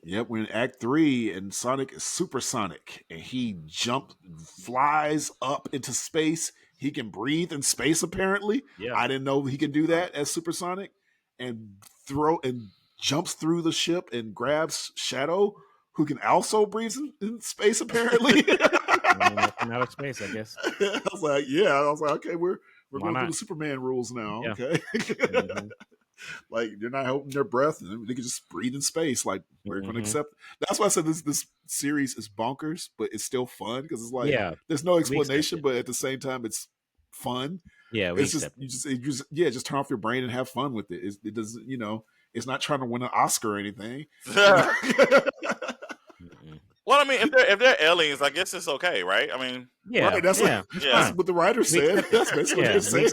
Yep, we're in Act 3, and Sonic is supersonic, and he flies up into space. He can breathe in space, apparently. Yeah. I didn't know he could do that as supersonic, and jumps through the ship and grabs Shadow, who can also breathe in space, apparently. From outer space, I guess. I was like, okay, we're going through the Superman rules now. Yeah. Okay. Mm-hmm. Like, they're not holding their breath, and they can just breathe in space. Like, we're going to accept. That's why I said this series is bonkers, but it's still fun because it's like there's no explanation, but at the same time, it's fun. Yeah, it's just turn off your brain and have fun with it. It doesn't, it's not trying to win an Oscar or anything. Well, I mean, if they're aliens, I guess it's okay, right? I mean, right, that's what the writer said. That's basically what they're saying.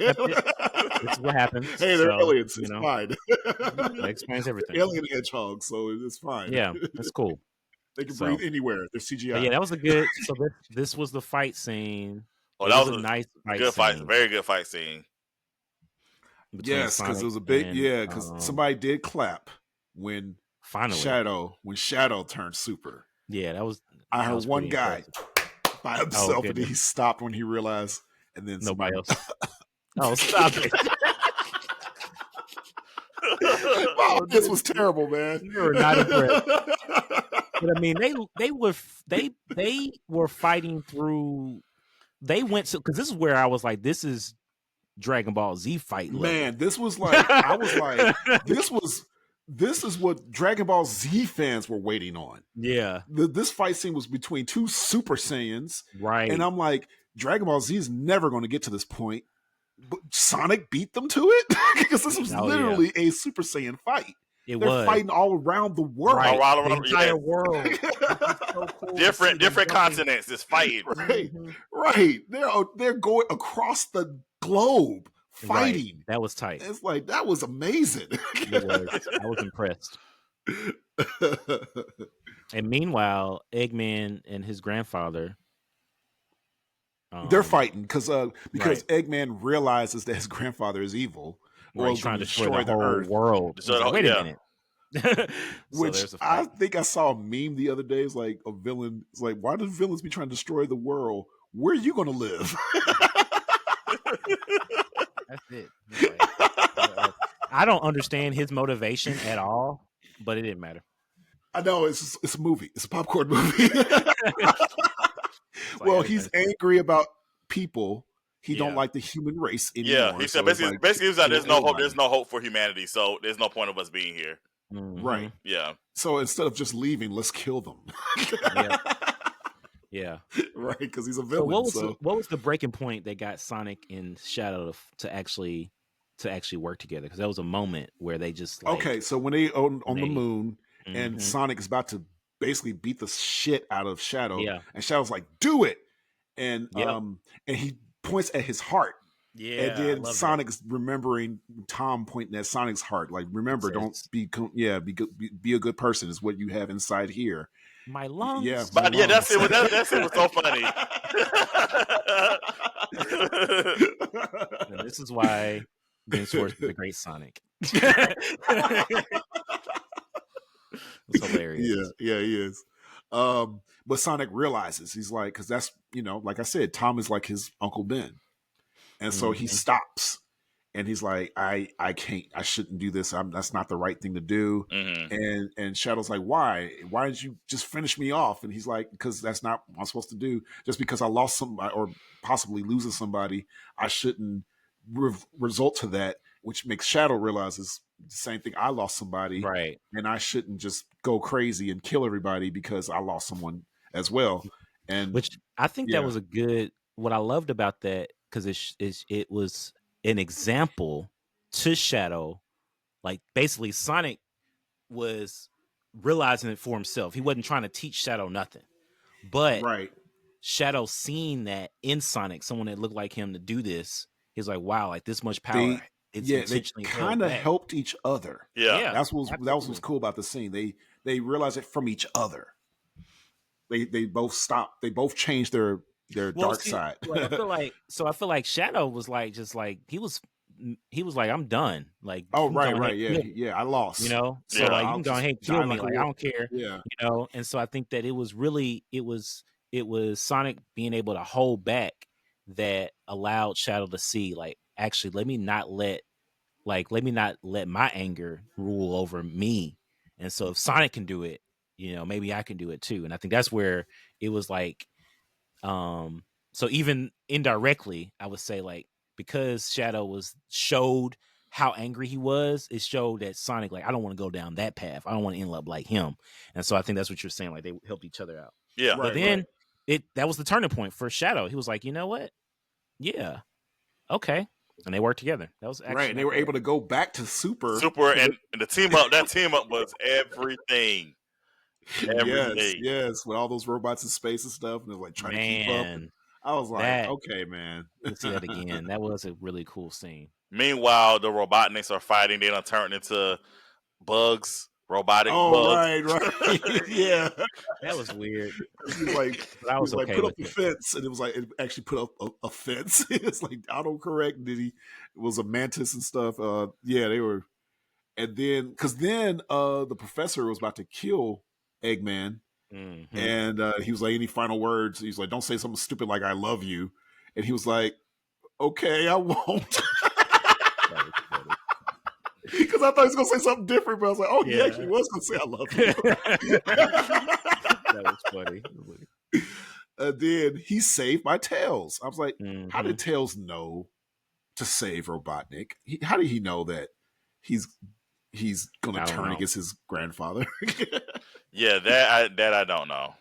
It's what happens. Hey, they're aliens. It's fine. That explains everything. Alien hedgehogs, so it's fine. Yeah, that's cool. They can breathe anywhere. They're CGI. But yeah, that was a good. So this was the fight scene. Oh, that was a nice fight. Good fight. Very good fight scene. Yes, because it was a big because somebody did clap when Shadow turned super. Yeah, that was. I heard one guy by himself, and he stopped when he realized, and then nobody else. Oh, stop it! Wow, this was terrible, man. You were not impressed. But I mean, they were fighting through. They went because this is where I was like, this is Dragon Ball Z fight. Man, this was like I was like, this is what Dragon Ball Z fans were waiting on. Yeah. This fight scene was between two Super Saiyans. Right. And I'm like, Dragon Ball Z is never going to get to this point. But Sonic beat them to it? Because this was literally a Super Saiyan fight. They're fighting all around the world. Right. The entire world. So cool. Different continents is fighting. Right. Right. They're going across the globe. Fighting. Right. That was tight. It's like that was amazing. I was impressed. And meanwhile, Eggman and his grandfather, they're fighting because Eggman realizes that his grandfather is evil. Or he's trying to destroy the whole world. So, wait a minute. Which I think I saw a meme the other day. It's like a villain. It's like, why do villains be trying to destroy the world? Where are you going to live? That's it. Anyway, I don't understand his motivation at all, but it didn't matter. I know it's a movie. It's a popcorn movie. Well, he's angry about people. He don't like the human race anymore. Yeah, he said basically he's like, there's no hope. There's no hope for humanity. So there's no point of us being here. Mm-hmm. Right. Yeah. So instead of just leaving, let's kill them. Yeah. Right, because he's a villain. So what was the breaking point that got Sonic and Shadow to actually work together? Because that was a moment where they just so when they on the moon and Sonic is about to basically beat the shit out of Shadow, and Shadow's like, "Do it," and he points at his heart. Yeah, and then Sonic's remembering Tom pointing at Sonic's heart, like, "Remember, don't be a good person is what you have inside here." My lungs. Yeah, that's it. That was so funny. And this is why Ben Schwartz is the great Sonic. It's hilarious. Yeah, he is. But Sonic realizes, he's like, because that's, like I said, Tom is like his Uncle Ben. And so he stops and he's like, I shouldn't do this. That's not the right thing to do. Mm-hmm. And Shadow's like, why did you just finish me off? And he's like, because that's not what I'm supposed to do. Just because I lost somebody or possibly losing somebody, I shouldn't result to that, which makes Shadow realizes the same thing. I lost somebody, right? And I shouldn't just go crazy and kill everybody because I lost someone as well. And which I think that was what I loved about that, because it was an example to Shadow. Like, basically Sonic was realizing it for himself. He wasn't trying to teach Shadow nothing, but Shadow seeing that in Sonic, someone that looked like him to do this, He's like, wow, like this much power. They It's they intentionally held kind of back. helped each other. Yeah. Yeah. That was absolutely. cool about the scene. They realized it from each other. They both stopped. They both changed their dark see, side. like, I feel like Shadow was like just like he was like, I'm done. Like, Oh, you can go ahead right, and yeah, kill me, yeah. I lost. you know. So Yeah, like you I'll can go just ahead and die kill me. like a Like I wolf. don't care. Yeah, You know. And so I think that it was Sonic being able to hold back that allowed Shadow to see, like, actually let me not let my anger rule over me. And so if Sonic can do it, you know, maybe I can do it too. And I think that's where it was like, so even indirectly, I would say, like, because Shadow showed how angry he was, it showed that Sonic, like, I don't want to go down that path. I don't want to end up like him. And so I think that's what you're saying. Like, they helped each other out. Yeah. Right, But then that was the turning point for Shadow. He was like, you know what? Yeah. Okay. And they worked together. That was actually right. And they were able to go back to Super. And the team up. That team up was everything. Everything. Yes, with all those robots in space and stuff, and they're like trying to keep up. And I was like, that- okay, man. Let's see that again. That was a really cool scene. Meanwhile, the Robotniks are fighting. They done turned into bugs, robotic Oh, bugs. right. Yeah. That was weird. He was like, But I was okay put with up the it. fence, and it was like it actually put up a fence. It's like autocorrect. It was a mantis and stuff. Yeah, they were. And then, because then the professor was about to kill Eggman, Mm-hmm. and he was like, "Any final words?" He's like, "Don't say something stupid like I love you." And he was like, "Okay, I won't." Because I thought he was gonna say something different, but I was like, "Oh, he actually was gonna say I love you." That was funny. Then he saved by Tails. I was like, Mm-hmm. how did Tails know to save Robotnik? How did he know that he's going to turn against his grandfather? Yeah, that I don't know.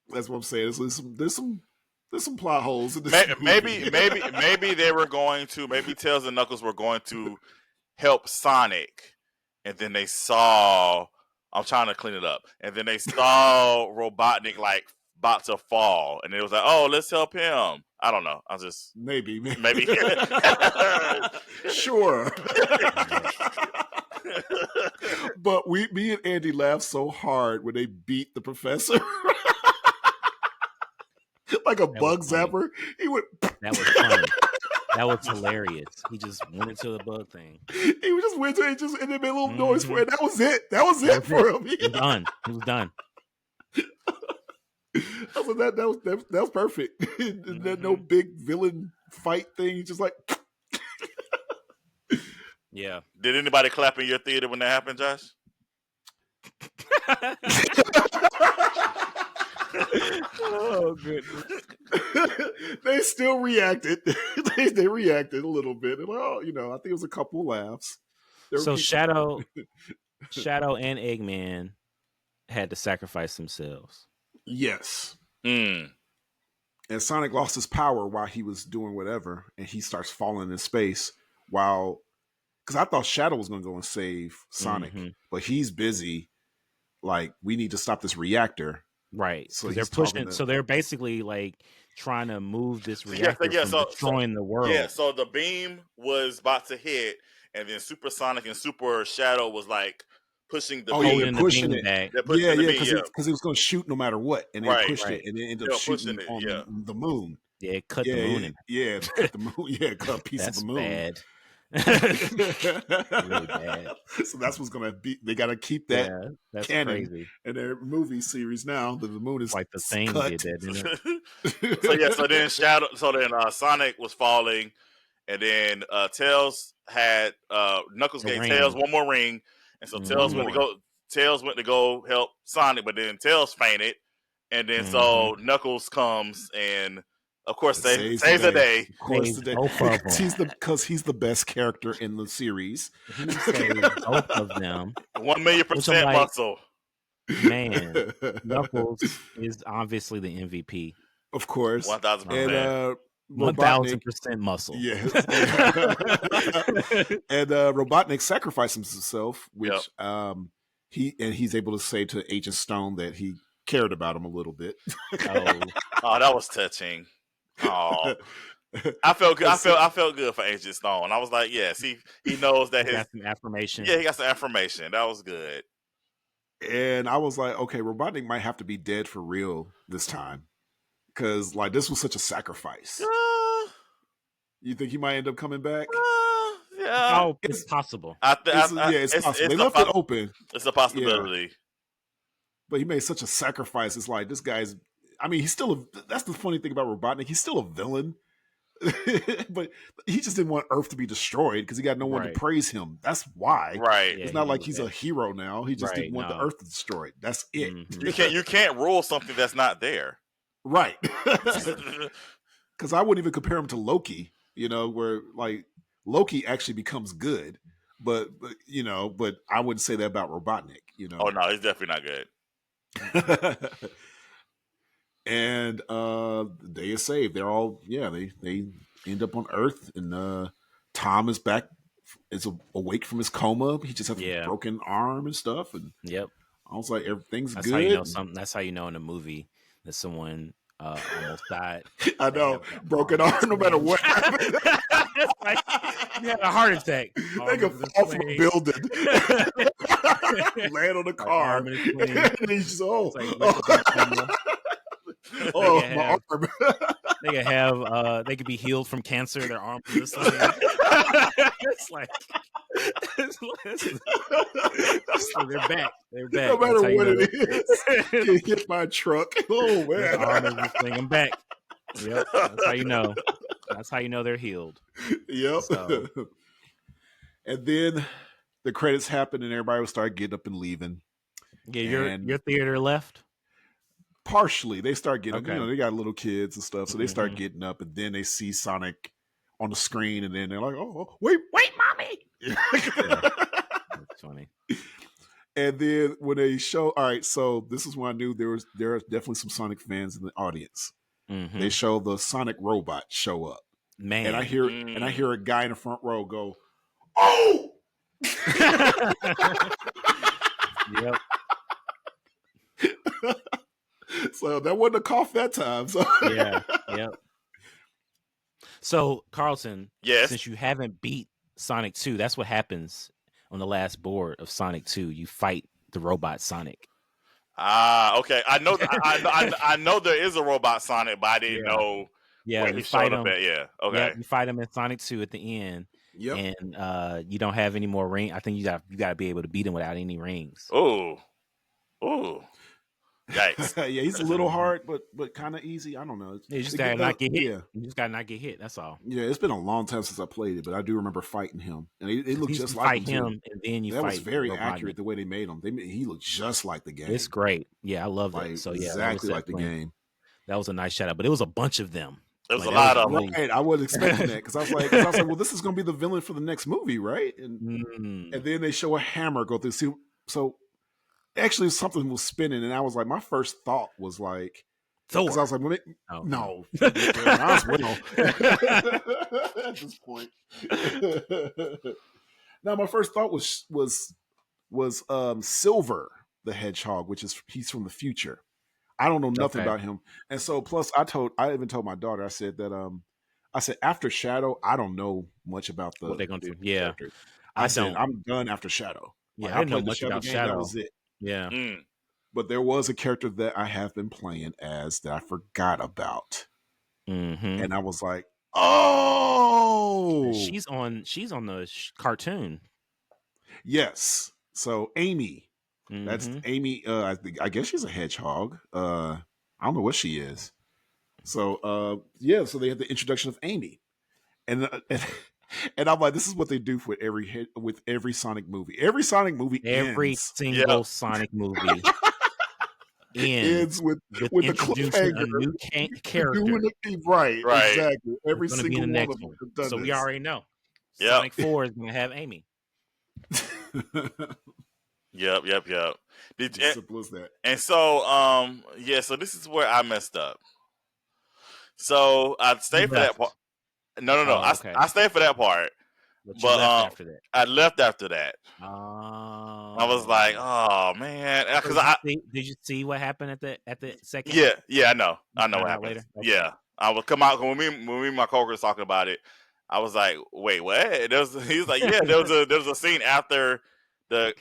That's what I'm saying. There's some plot holes in this movie. Maybe they were going to. Maybe Tails and Knuckles were going to help Sonic, and then they saw. I'm trying to clean it up, and then they saw Robotnik like about to fall, and it was like, oh, let's help him. I don't know. I just maybe. Sure. But me and Andy laughed so hard when they beat the professor. Like a bug zapper. He went. That was funny. That was hilarious. He just went into the bug thing. He just went to it, and they made a little noise for it. That was it. That was it for him. He was done. He was done. I was like, that was perfect. No big villain fight thing. He's just like. Yeah. Did anybody clap in your theater when that happened, Josh? Oh, goodness. They still reacted. They reacted a little bit. They're like, oh, I think it was a couple laughs. So Shadow and Eggman had to sacrifice themselves. Yes. Mm. And Sonic lost his power while he was doing whatever, and he starts falling in space while, because I thought Shadow was going to go and save Sonic, but he's busy. Like, we need to stop this reactor. Right. So they're pushing. So they're basically like trying to move this reactor from destroying the world. Yeah. So the beam was about to hit, and then Super Sonic and Super Shadow was like pushing the beam. Pushing it. Back. Because it was going to shoot no matter what, and they pushed it, and it ended up shooting on the moon. Yeah, it cut the moon. Yeah, cut the moon. Yeah, cut a piece of the moon. Bad. Really bad. So that's what's gonna be. They got to keep that that's canon crazy. in their movie series now. The moon is like the thing cut. did that, didn't it? So then Sonic was falling, and then Tails had Knuckles gave Tails one more ring, and so Tails went to go help Sonic, but then Tails fainted, and then so Knuckles comes and. Of course, saves the day. Of course, because he's the best character in the series. He saved both of them. 1,000,000% muscle. Man, Knuckles is obviously the MVP. Of course, 1,000%. 1,000% muscle. Yes. And Robotnik sacrificed himself, which he's able to say to Agent Stone that he cared about him a little bit. Oh, that was touching. Oh, I felt good. I felt good for Agent Stone. I was like, yes, he knows that He his got some affirmation. he got some affirmation. That was good. And I was like, okay, Robotnik might have to be dead for real this time, because like this was such a sacrifice. You think he might end up coming back? Yeah. Oh, it's possible. It's possible. They left it open. It's a possibility. Yeah. But he made such a sacrifice. It's like this guy's. I mean, he's still. That's the funny thing about Robotnik. He's still a villain, but he just didn't want Earth to be destroyed because he got no one to praise him. That's why. Right. It's not like he's a hero now. He just didn't want the Earth destroyed. That's it. Mm-hmm. You can't rule something that's not there. Right. Because I wouldn't even compare him to Loki. Where like Loki actually becomes good, but I wouldn't say that about Robotnik. Oh no, he's definitely not good. And they is saved. They're all they end up on Earth, and Tom is back, is awake from his coma. He just has a broken arm and stuff. And I was like, everything's that's good. How you know something. That's how you know in a movie that someone almost died. I know, broken arm, no matter what happened. Like, you had a heart attack. They could fall from a building, land on the car, and he's just my arm. They could have. They could be healed from cancer. Their arm is this way. It's like they're back. They're back. No matter what it is, get hit by a truck. Oh man, their arm is this thing. I'm back. Yep, that's how you know. That's how you know they're healed. Yep. So. And then the credits happen, and everybody will start getting up and leaving. Yeah, your theater left. Partially, they start getting, they got little kids and stuff, so they start getting up, and then they see Sonic on the screen, and then they're like, "Oh, wait, mommy!" That's funny. And then when they show, all right, so this is when I knew there are definitely some Sonic fans in the audience. Mm-hmm. They show the Sonic robot show up, man, and I hear a guy in the front row go, "Oh!" Yep. So that wasn't a cough that time. So yeah. So Carlton, yes, since you haven't beat Sonic 2, that's what happens on the last board of Sonic 2. You fight the robot Sonic. Okay. I know. I know there is a robot Sonic, but I didn't know. Yeah, where he showed up at. Yeah. Okay. Yeah, you fight him in Sonic 2 at the end. Yep. And you don't have any more ring. I think you got to be able to beat him without any rings. Ooh. Yikes. Yeah, he's a little hard, but kind of easy. I don't know. You just gotta not get hit. Yeah. You just gotta not get hit. That's all. Yeah, it's been a long time since I played it, but I do remember fighting him, and it looked just like him. And then you that fight was very Robotnik. Accurate the way they made him. He looked just like the game. It's great. Yeah, I love like, it. So yeah, exactly like the game. That was a nice shout out, but it was a bunch of them. There was a lot of them. Right, I wasn't expecting that because I was like, well, this is going to be the villain for the next movie, right? And then they show a hammer go through. So actually, something was spinning, and I was like, my first thought was like, because I was like, no, at this point. Now, my first thought was Silver the Hedgehog, he's from the future. I don't know nothing about him, and so plus I even told my daughter, I said after Shadow, I don't know much about what they're gonna do. Yeah, characters. I said I'm done after Shadow. Yeah, I didn't know much about Shadow. That was it. Yeah. But there was a character that I have been playing as that I forgot about, and I was like, "Oh, she's on the cartoon." Yes. So Amy, that's Amy. I guess she's a hedgehog. I don't know what she is. So so they had the introduction of Amy, and I'm like, this is what they do with every Sonic movie. Every Sonic movie, every single Sonic movie ends with the cliffhanger. A new character. Right, exactly. Every single one of them have done so this. We already know. Sonic 4 is going to have Amy. Yep. Simple as that. And so, so this is where I messed up. So I stayed for that part. No. I stayed for that part. But after that. I left after that. I was like, oh man, because did you see what happened at the second? Yeah, I know what happened. Later? Okay. Yeah, I would come out when me and my coworkers talking about it. I was like, wait, what? He was like, yeah, there was a scene after the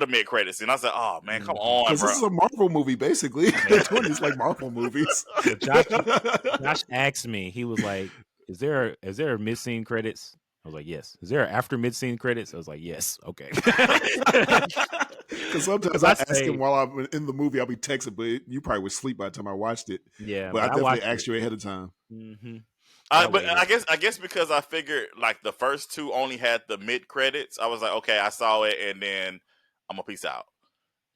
mid credits scene. I said, oh man, come on, Because bro. this is a Marvel movie, basically. They're doing these like Marvel movies. Josh asked me, he was like, is there a mid scene credits? I was like, yes. Is there after mid scene credits? I was like, yes. Okay. Because sometimes I ask him while I'm in the movie, I'll be texting, but you probably would sleep by the time I watched it. Yeah, but I definitely asked you ahead of time. Mm-hmm. But I guess because I figured like the first two only had the mid credits, I was like, okay, I saw it, and then I'm gonna peace out.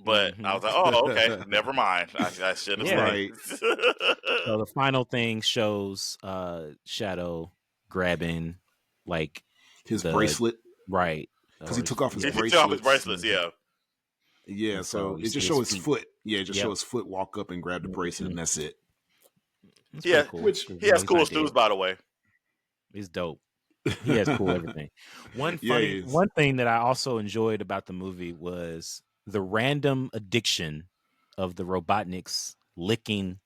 But I was like, oh, okay, never mind. I should have right. So the final thing shows Shadow grabbing like his bracelet, right? Because he took off his bracelet. He took off his bracelets, yeah. Yeah, so it just shows his foot. Yeah, just show his foot walk up and grab the bracelet, and that's it. Yeah, cool. Which he has cool shoes, by the way. He's dope. He has cool everything. One thing that I also enjoyed about the movie was the random addiction of the Robotniks licking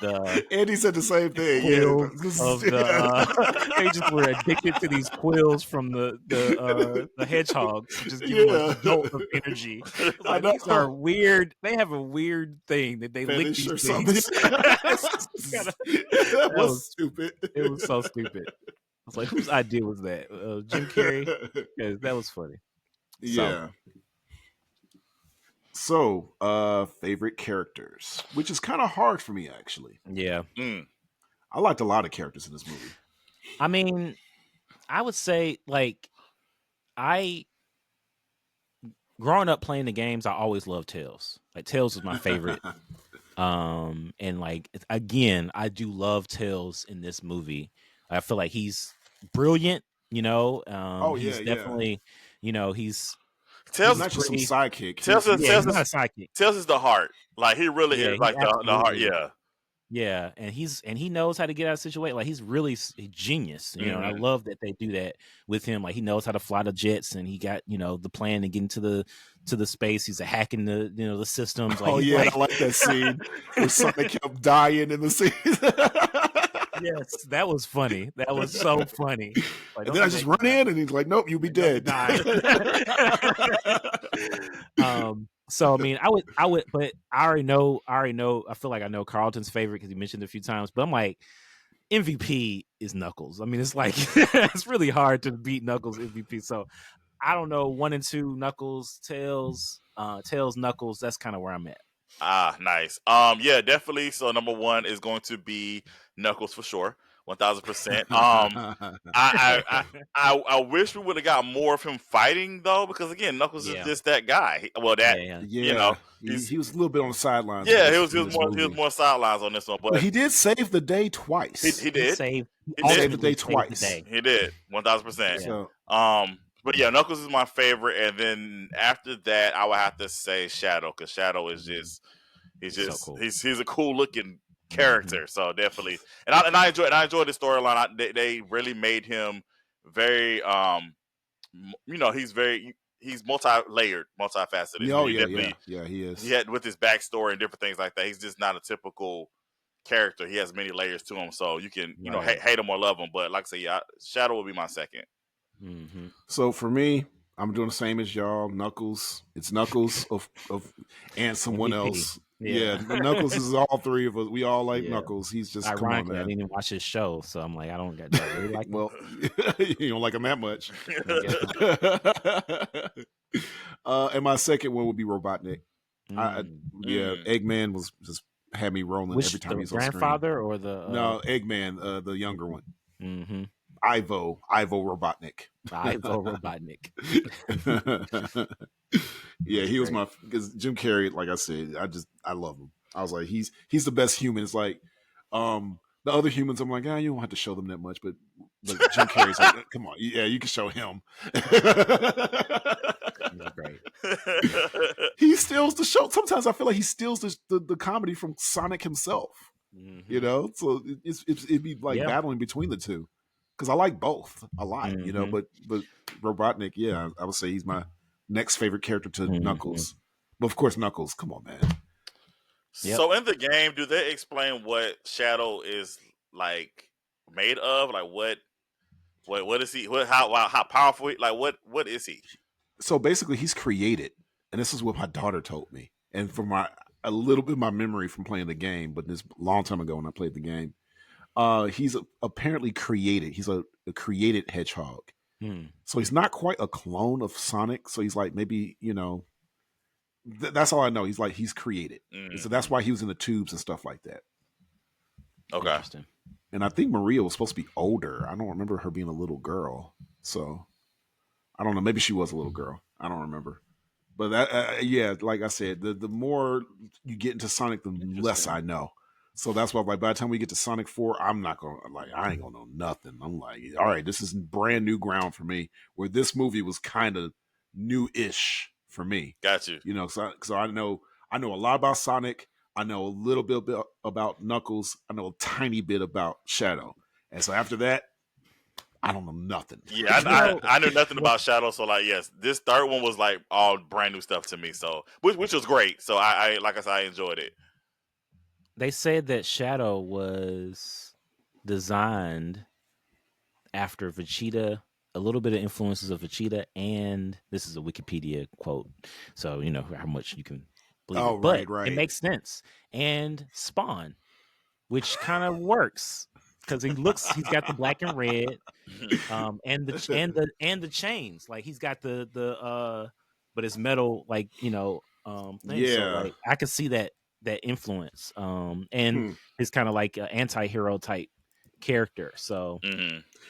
the. Andy said the same thing. They just were addicted to these quills from the hedgehogs, just give them a jolt of energy. Like, these are weird. They have a weird thing that they lick these things. That was stupid. It was so stupid. I was like, whose idea was that? Jim Carrey? Because that was funny. Yeah. So, favorite characters, which is kind of hard for me, actually. Yeah. I liked a lot of characters in this movie. I mean, I would say, like, growing up playing the games, I always loved Tails. Like, Tails was my favorite. And, like, again, I do love Tails in this movie. I feel like he's brilliant, you know. He's definitely, you know, Tails is not just some sidekick. Tails is not a sidekick. Tails is the heart. Like he really is like the heart. Yeah. Yeah, and he knows how to get out of situation. Like he's really a genius, you know. And I love that they do that with him. Like he knows how to fly the jets, and he got the plan to get into the space. He's hacking the systems. Like, I like that scene. There's something kept dying in the scene. Yes, that was funny. That was so funny. Like, and then I just run in, and he's like, "Nope, you'll be dead." So I mean, I would, but I already know. I feel like I know Carlton's favorite because he mentioned it a few times. But I'm like, MVP is Knuckles. I mean, it's like it's really hard to beat Knuckles MVP. So I don't know, 1 and 2 Knuckles, Tails, Knuckles. That's kind of where I'm at. Ah, nice. Yeah, definitely. So number 1 is going to be Knuckles for sure, 1,000%. I wish we would have got more of him fighting though, because again, Knuckles is just that guy. Well, you know, he was a little bit on the sidelines. Yeah, he was more sidelines on this one, but he did save the day twice. He did save the day twice. He did 1,000%. But yeah, Knuckles is my favorite, and then after that, I would have to say Shadow, because Shadow is he's so cool. He's a cool looking character, so definitely. And I enjoy the storyline. They really made him very he's multi-layered, multifaceted. Yeah, he is. He had with his backstory and different things like that. He's just not a typical character. He has many layers to him, so you can hate him or love him. But like I say, Shadow will be my second. Mm-hmm. So for me, I'm doing the same as y'all. Knuckles. It's Knuckles and someone else. Yeah, Knuckles is all three of us. We all like Knuckles. He's just ironically, I didn't even watch his show, so I'm like, I don't get that. Really like well, you don't like him that much. And my second one would be Robotnik. Eggman was just had me rolling every time he's on screen. Grandfather or the no Eggman, the younger one. Mm-hmm. Ivo Robotnik. Ivo Robotnik. Yeah, he was because Jim Carrey, like I said, I love him. I was like, he's the best human. It's like the other humans, I'm like, you don't have to show them that much, but Jim Carrey's like, come on, you can show him. Great. He steals the show. Sometimes I feel like he steals the comedy from Sonic himself. Mm-hmm. You know, so it'd be like battling between the two. Because I like both a lot, but Robotnik, I would say he's my next favorite character to Knuckles. But of course, Knuckles, come on, man. Yep. So in the game, do they explain what Shadow is like made of? Like what is he? How powerful? Like what is he? So basically, he's created, and this is what my daughter told me, and from a little bit of my memory from playing the game, but this long time ago when I played the game, he's apparently created. He's a created hedgehog. So he's not quite a clone of Sonic. So he's like maybe that's all I know. He's created. So that's why he was in the tubes and stuff like that. Okay. Interesting. And I think Maria was supposed to be older. I don't remember her being a little girl. So I don't know. Maybe she was a little girl. I don't remember. But that, yeah, like I said, the more you get into Sonic, the less I know. So that's why, like, by the time we get to Sonic 4, I ain't gonna know nothing. I'm like, all right, this is brand new ground for me. Where this movie was kind of new-ish for me. Got you. You know, so I know a lot about Sonic. I know a little bit about Knuckles. I know a tiny bit about Shadow. And so after that, I don't know nothing. Yeah, I knew nothing about Shadow. So like, yes, this third one was like all brand new stuff to me. So which was great. So I like I said, I enjoyed it. They said that Shadow was designed after Vegeta, a little bit of influences of Vegeta, and this is a Wikipedia quote, so you know how much you can believe it. But right. It makes sense. And Spawn, which kind of works because he's got the black and red, and the chains. Like he's got the but it's metal, like thing. Yeah. So, like, I could see that influence, and his kind of like anti-hero type character. So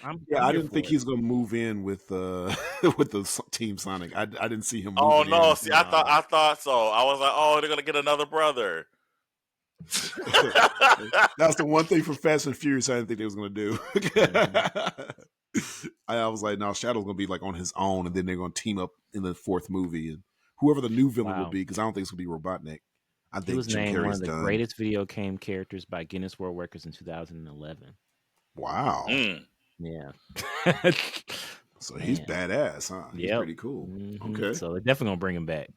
I didn't think he was gonna move in with with the Team Sonic. I didn't see him. Oh no! See, I thought so. I was like, oh, they're gonna get another brother. That's the one thing from Fast and Furious I didn't think they was gonna do. I was like, no, Shadow's gonna be like on his own, and then they're gonna team up in the fourth movie, and whoever the new villain will be, because I don't think it's gonna be Robotnik. I think he was Jim named Carrey's one of the done. greatest video game characters by Guinness World Records in 2011. Wow. Yeah. So he's badass, huh? He's pretty cool. Okay. So they're definitely gonna bring him back.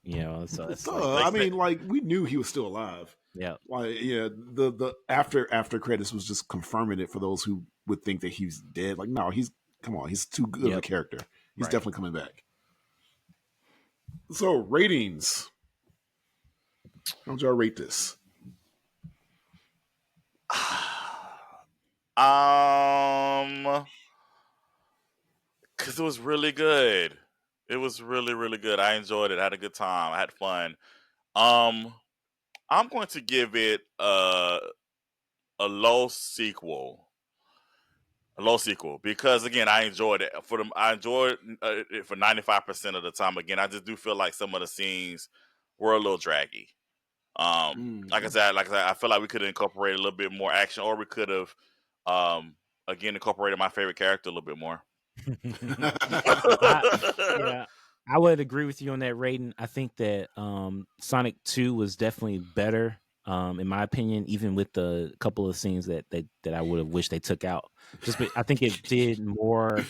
So it's I mean, like, we knew he was still alive. Yeah. Like, yeah. The after credits was just confirming it for those who would think that he's dead. Like, no, he's too good of a character. He's definitely coming back. So ratings. How'd y'all rate this? Because it was really good. It was really, really good. I enjoyed it. I had a good time. I had fun. I'm going to give it a low sequel. A low sequel, because again, I enjoyed it. I enjoyed it for 95% of the time. Again, I just do feel like some of the scenes were a little draggy. Like I said, I feel like we could have incorporated a little bit more action, or we could have, again, incorporated my favorite character a little bit more. I would agree with you on that rating. I think that Sonic 2 was definitely better, in my opinion, even with the couple of scenes that I would have wished they took out. I think it did more.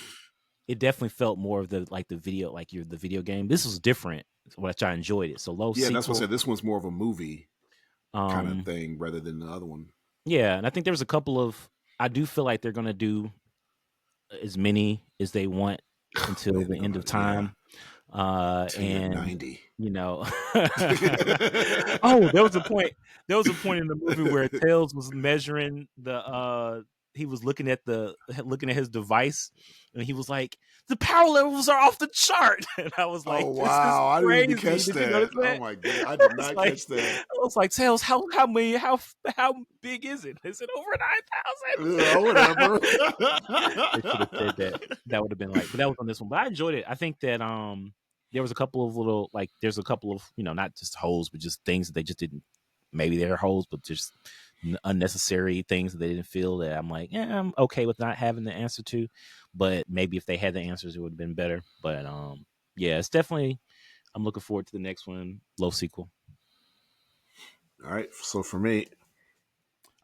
It definitely felt more of the video, like the video game. This was different, which I enjoyed it. So low. Yeah, sequel, that's what I said. This one's more of a movie kind of thing rather than the other one. Yeah, and I think there's a couple of. I do feel like they're gonna do as many as they want until the end of time. And 90. Oh, there was a point in the movie where Tails was measuring he was looking at his device, and he was like, the power levels are off the chart. And I was like, oh wow, I didn't even catch that. Oh my god, I did not catch that. I was like, Tails, how big is it? Is it over 9,000? Yeah, whatever. They should have said that. That would have been but that was on this one. But I enjoyed it. I think that there was a couple of there's a couple of, not just holes, but just things that they just didn't, maybe they're holes, but just unnecessary things that they didn't feel, that I'm like, yeah, I'm okay with not having the answer to, but maybe if they had the answers, it would have been better. But yeah, it's definitely, I'm looking forward to the next one. Low sequel. All right. So for me,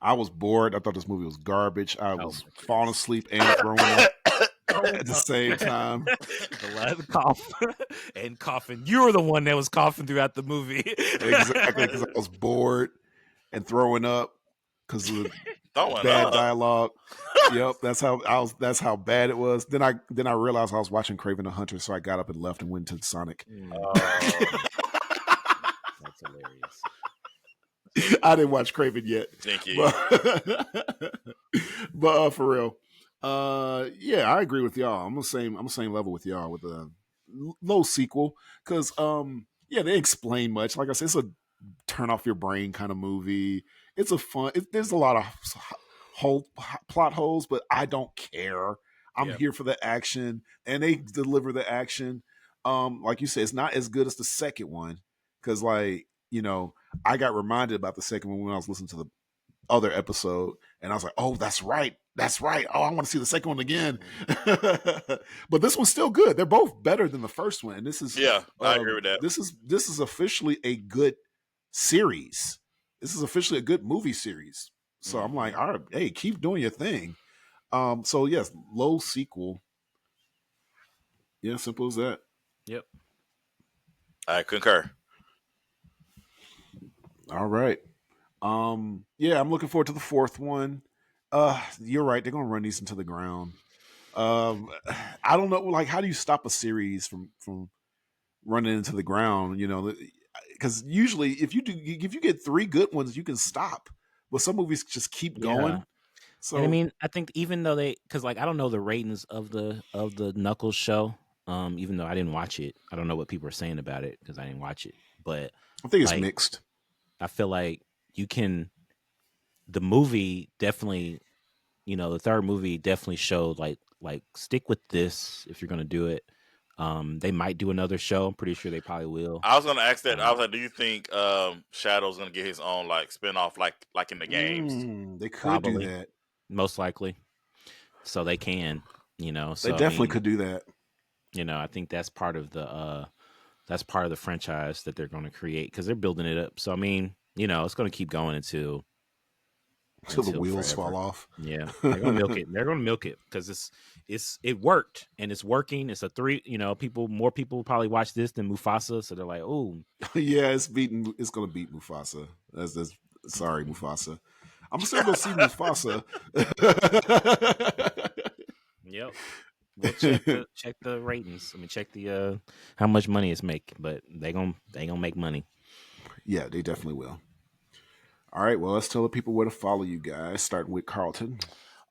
I was bored. I thought this movie was garbage. I was falling asleep and throwing up at the same time. The cough and coughing. You were the one that was coughing throughout the movie. Exactly, because I was bored and throwing up because Throwing bad up. dialogue. Yep, that's how bad it was. Then I realized I was watching Kraven the Hunter, so I got up and left and went to Sonic. That's hilarious. I didn't watch Kraven yet. Stinky. But for real. Yeah, I agree with y'all. I'm the same level with y'all with a low sequel. Cause yeah, they explain much. Like I said, it's a turn off your brain kind of movie. It's a fun there's a lot of plot holes, but I don't care. I'm Yeah. here for the action, and they deliver the action. Like you said, it's not as good as the second one. Cause like, I got reminded about the second one when I was listening to the other episode, and I was like, "Oh, that's right. Oh, I want to see the second one again." But this one's still good. They're both better than the first one, and this is Yeah, I agree with that. This is officially a good series. This is officially a good movie series. So I'm like, all right, hey, keep doing your thing. So yes, low sequel. Yeah, simple as that. Yep. I concur. All right. Yeah, I'm looking forward to the fourth one. You're right. They're gonna run these into the ground. I don't know. Like, how do you stop a series from running into the ground? Because usually, if you get 3 good ones, you can stop. But some movies just keep going. Yeah. So And I mean, I think even though because like I don't know the ratings of the Knuckles show, even though I didn't watch it, I don't know what people are saying about it because I didn't watch it. But I think it's like, mixed. I feel like the movie definitely, the third movie definitely showed like stick with this if you're gonna do it. They might do another show. I'm pretty sure they probably will. I was gonna ask that. I was like, do you think Shadow's gonna get his own like spinoff like in the games? They could Probably. do that. Most likely. So they can, So They definitely could do that. I think that's part of the franchise that they're going to create because they're building it up. So I mean, it's going to keep going until the wheels forever. fall off. Yeah, they're going to milk it. They're going to milk it because it worked and it's working. It's a 3. More people probably watch this than Mufasa, so they're like, oh, yeah, it's going to beat Mufasa. Sorry, Mufasa. I'm still going to see Mufasa. Yep. We'll check the ratings. I mean, check the how much money it's making, but they gonna make money. Yeah, they definitely will. All right, well, let's tell the people where to follow you guys, starting with Carlton.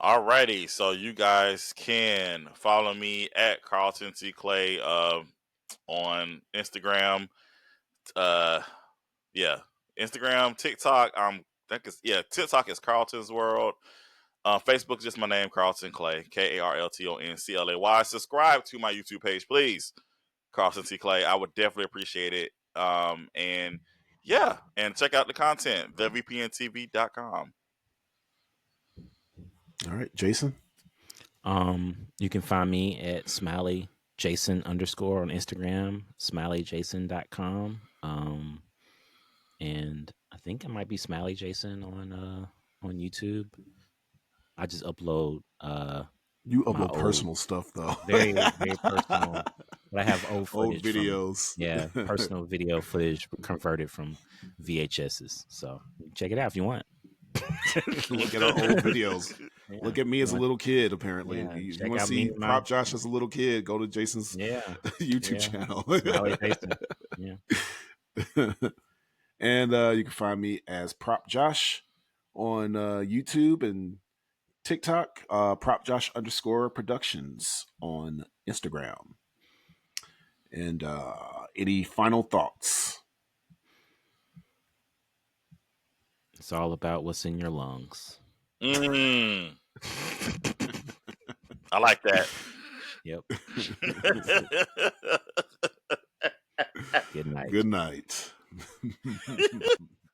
Alrighty, so you guys can follow me at Carlton T. Clay on Instagram. Instagram, TikTok. TikTok is Carlton's World. Facebook is just my name, Carlton Clay, KarltonClay. Subscribe to my YouTube page, please, Carlton T. Clay. I would definitely appreciate it. And check out the content, thevpntv.com. All right, Jason. You can find me at SmileyJason_ on Instagram, SmileyJason.com. And I think it might be Smiley Jason on YouTube. I just upload. You upload personal stuff though. Very, very personal. But I have old videos. Personal video footage converted from VHSs. So check it out if you want. Look at our old videos. Yeah. Look at me as a little kid, apparently. Yeah, you want to see Prop Josh as a little kid, go to Jason's YouTube channel. Yeah. And you can find me as Prop Josh on YouTube and TikTok, Prop Josh _productions on Instagram. And any final thoughts? It's all about what's in your lungs. I like that. Yep. Good night. Good night.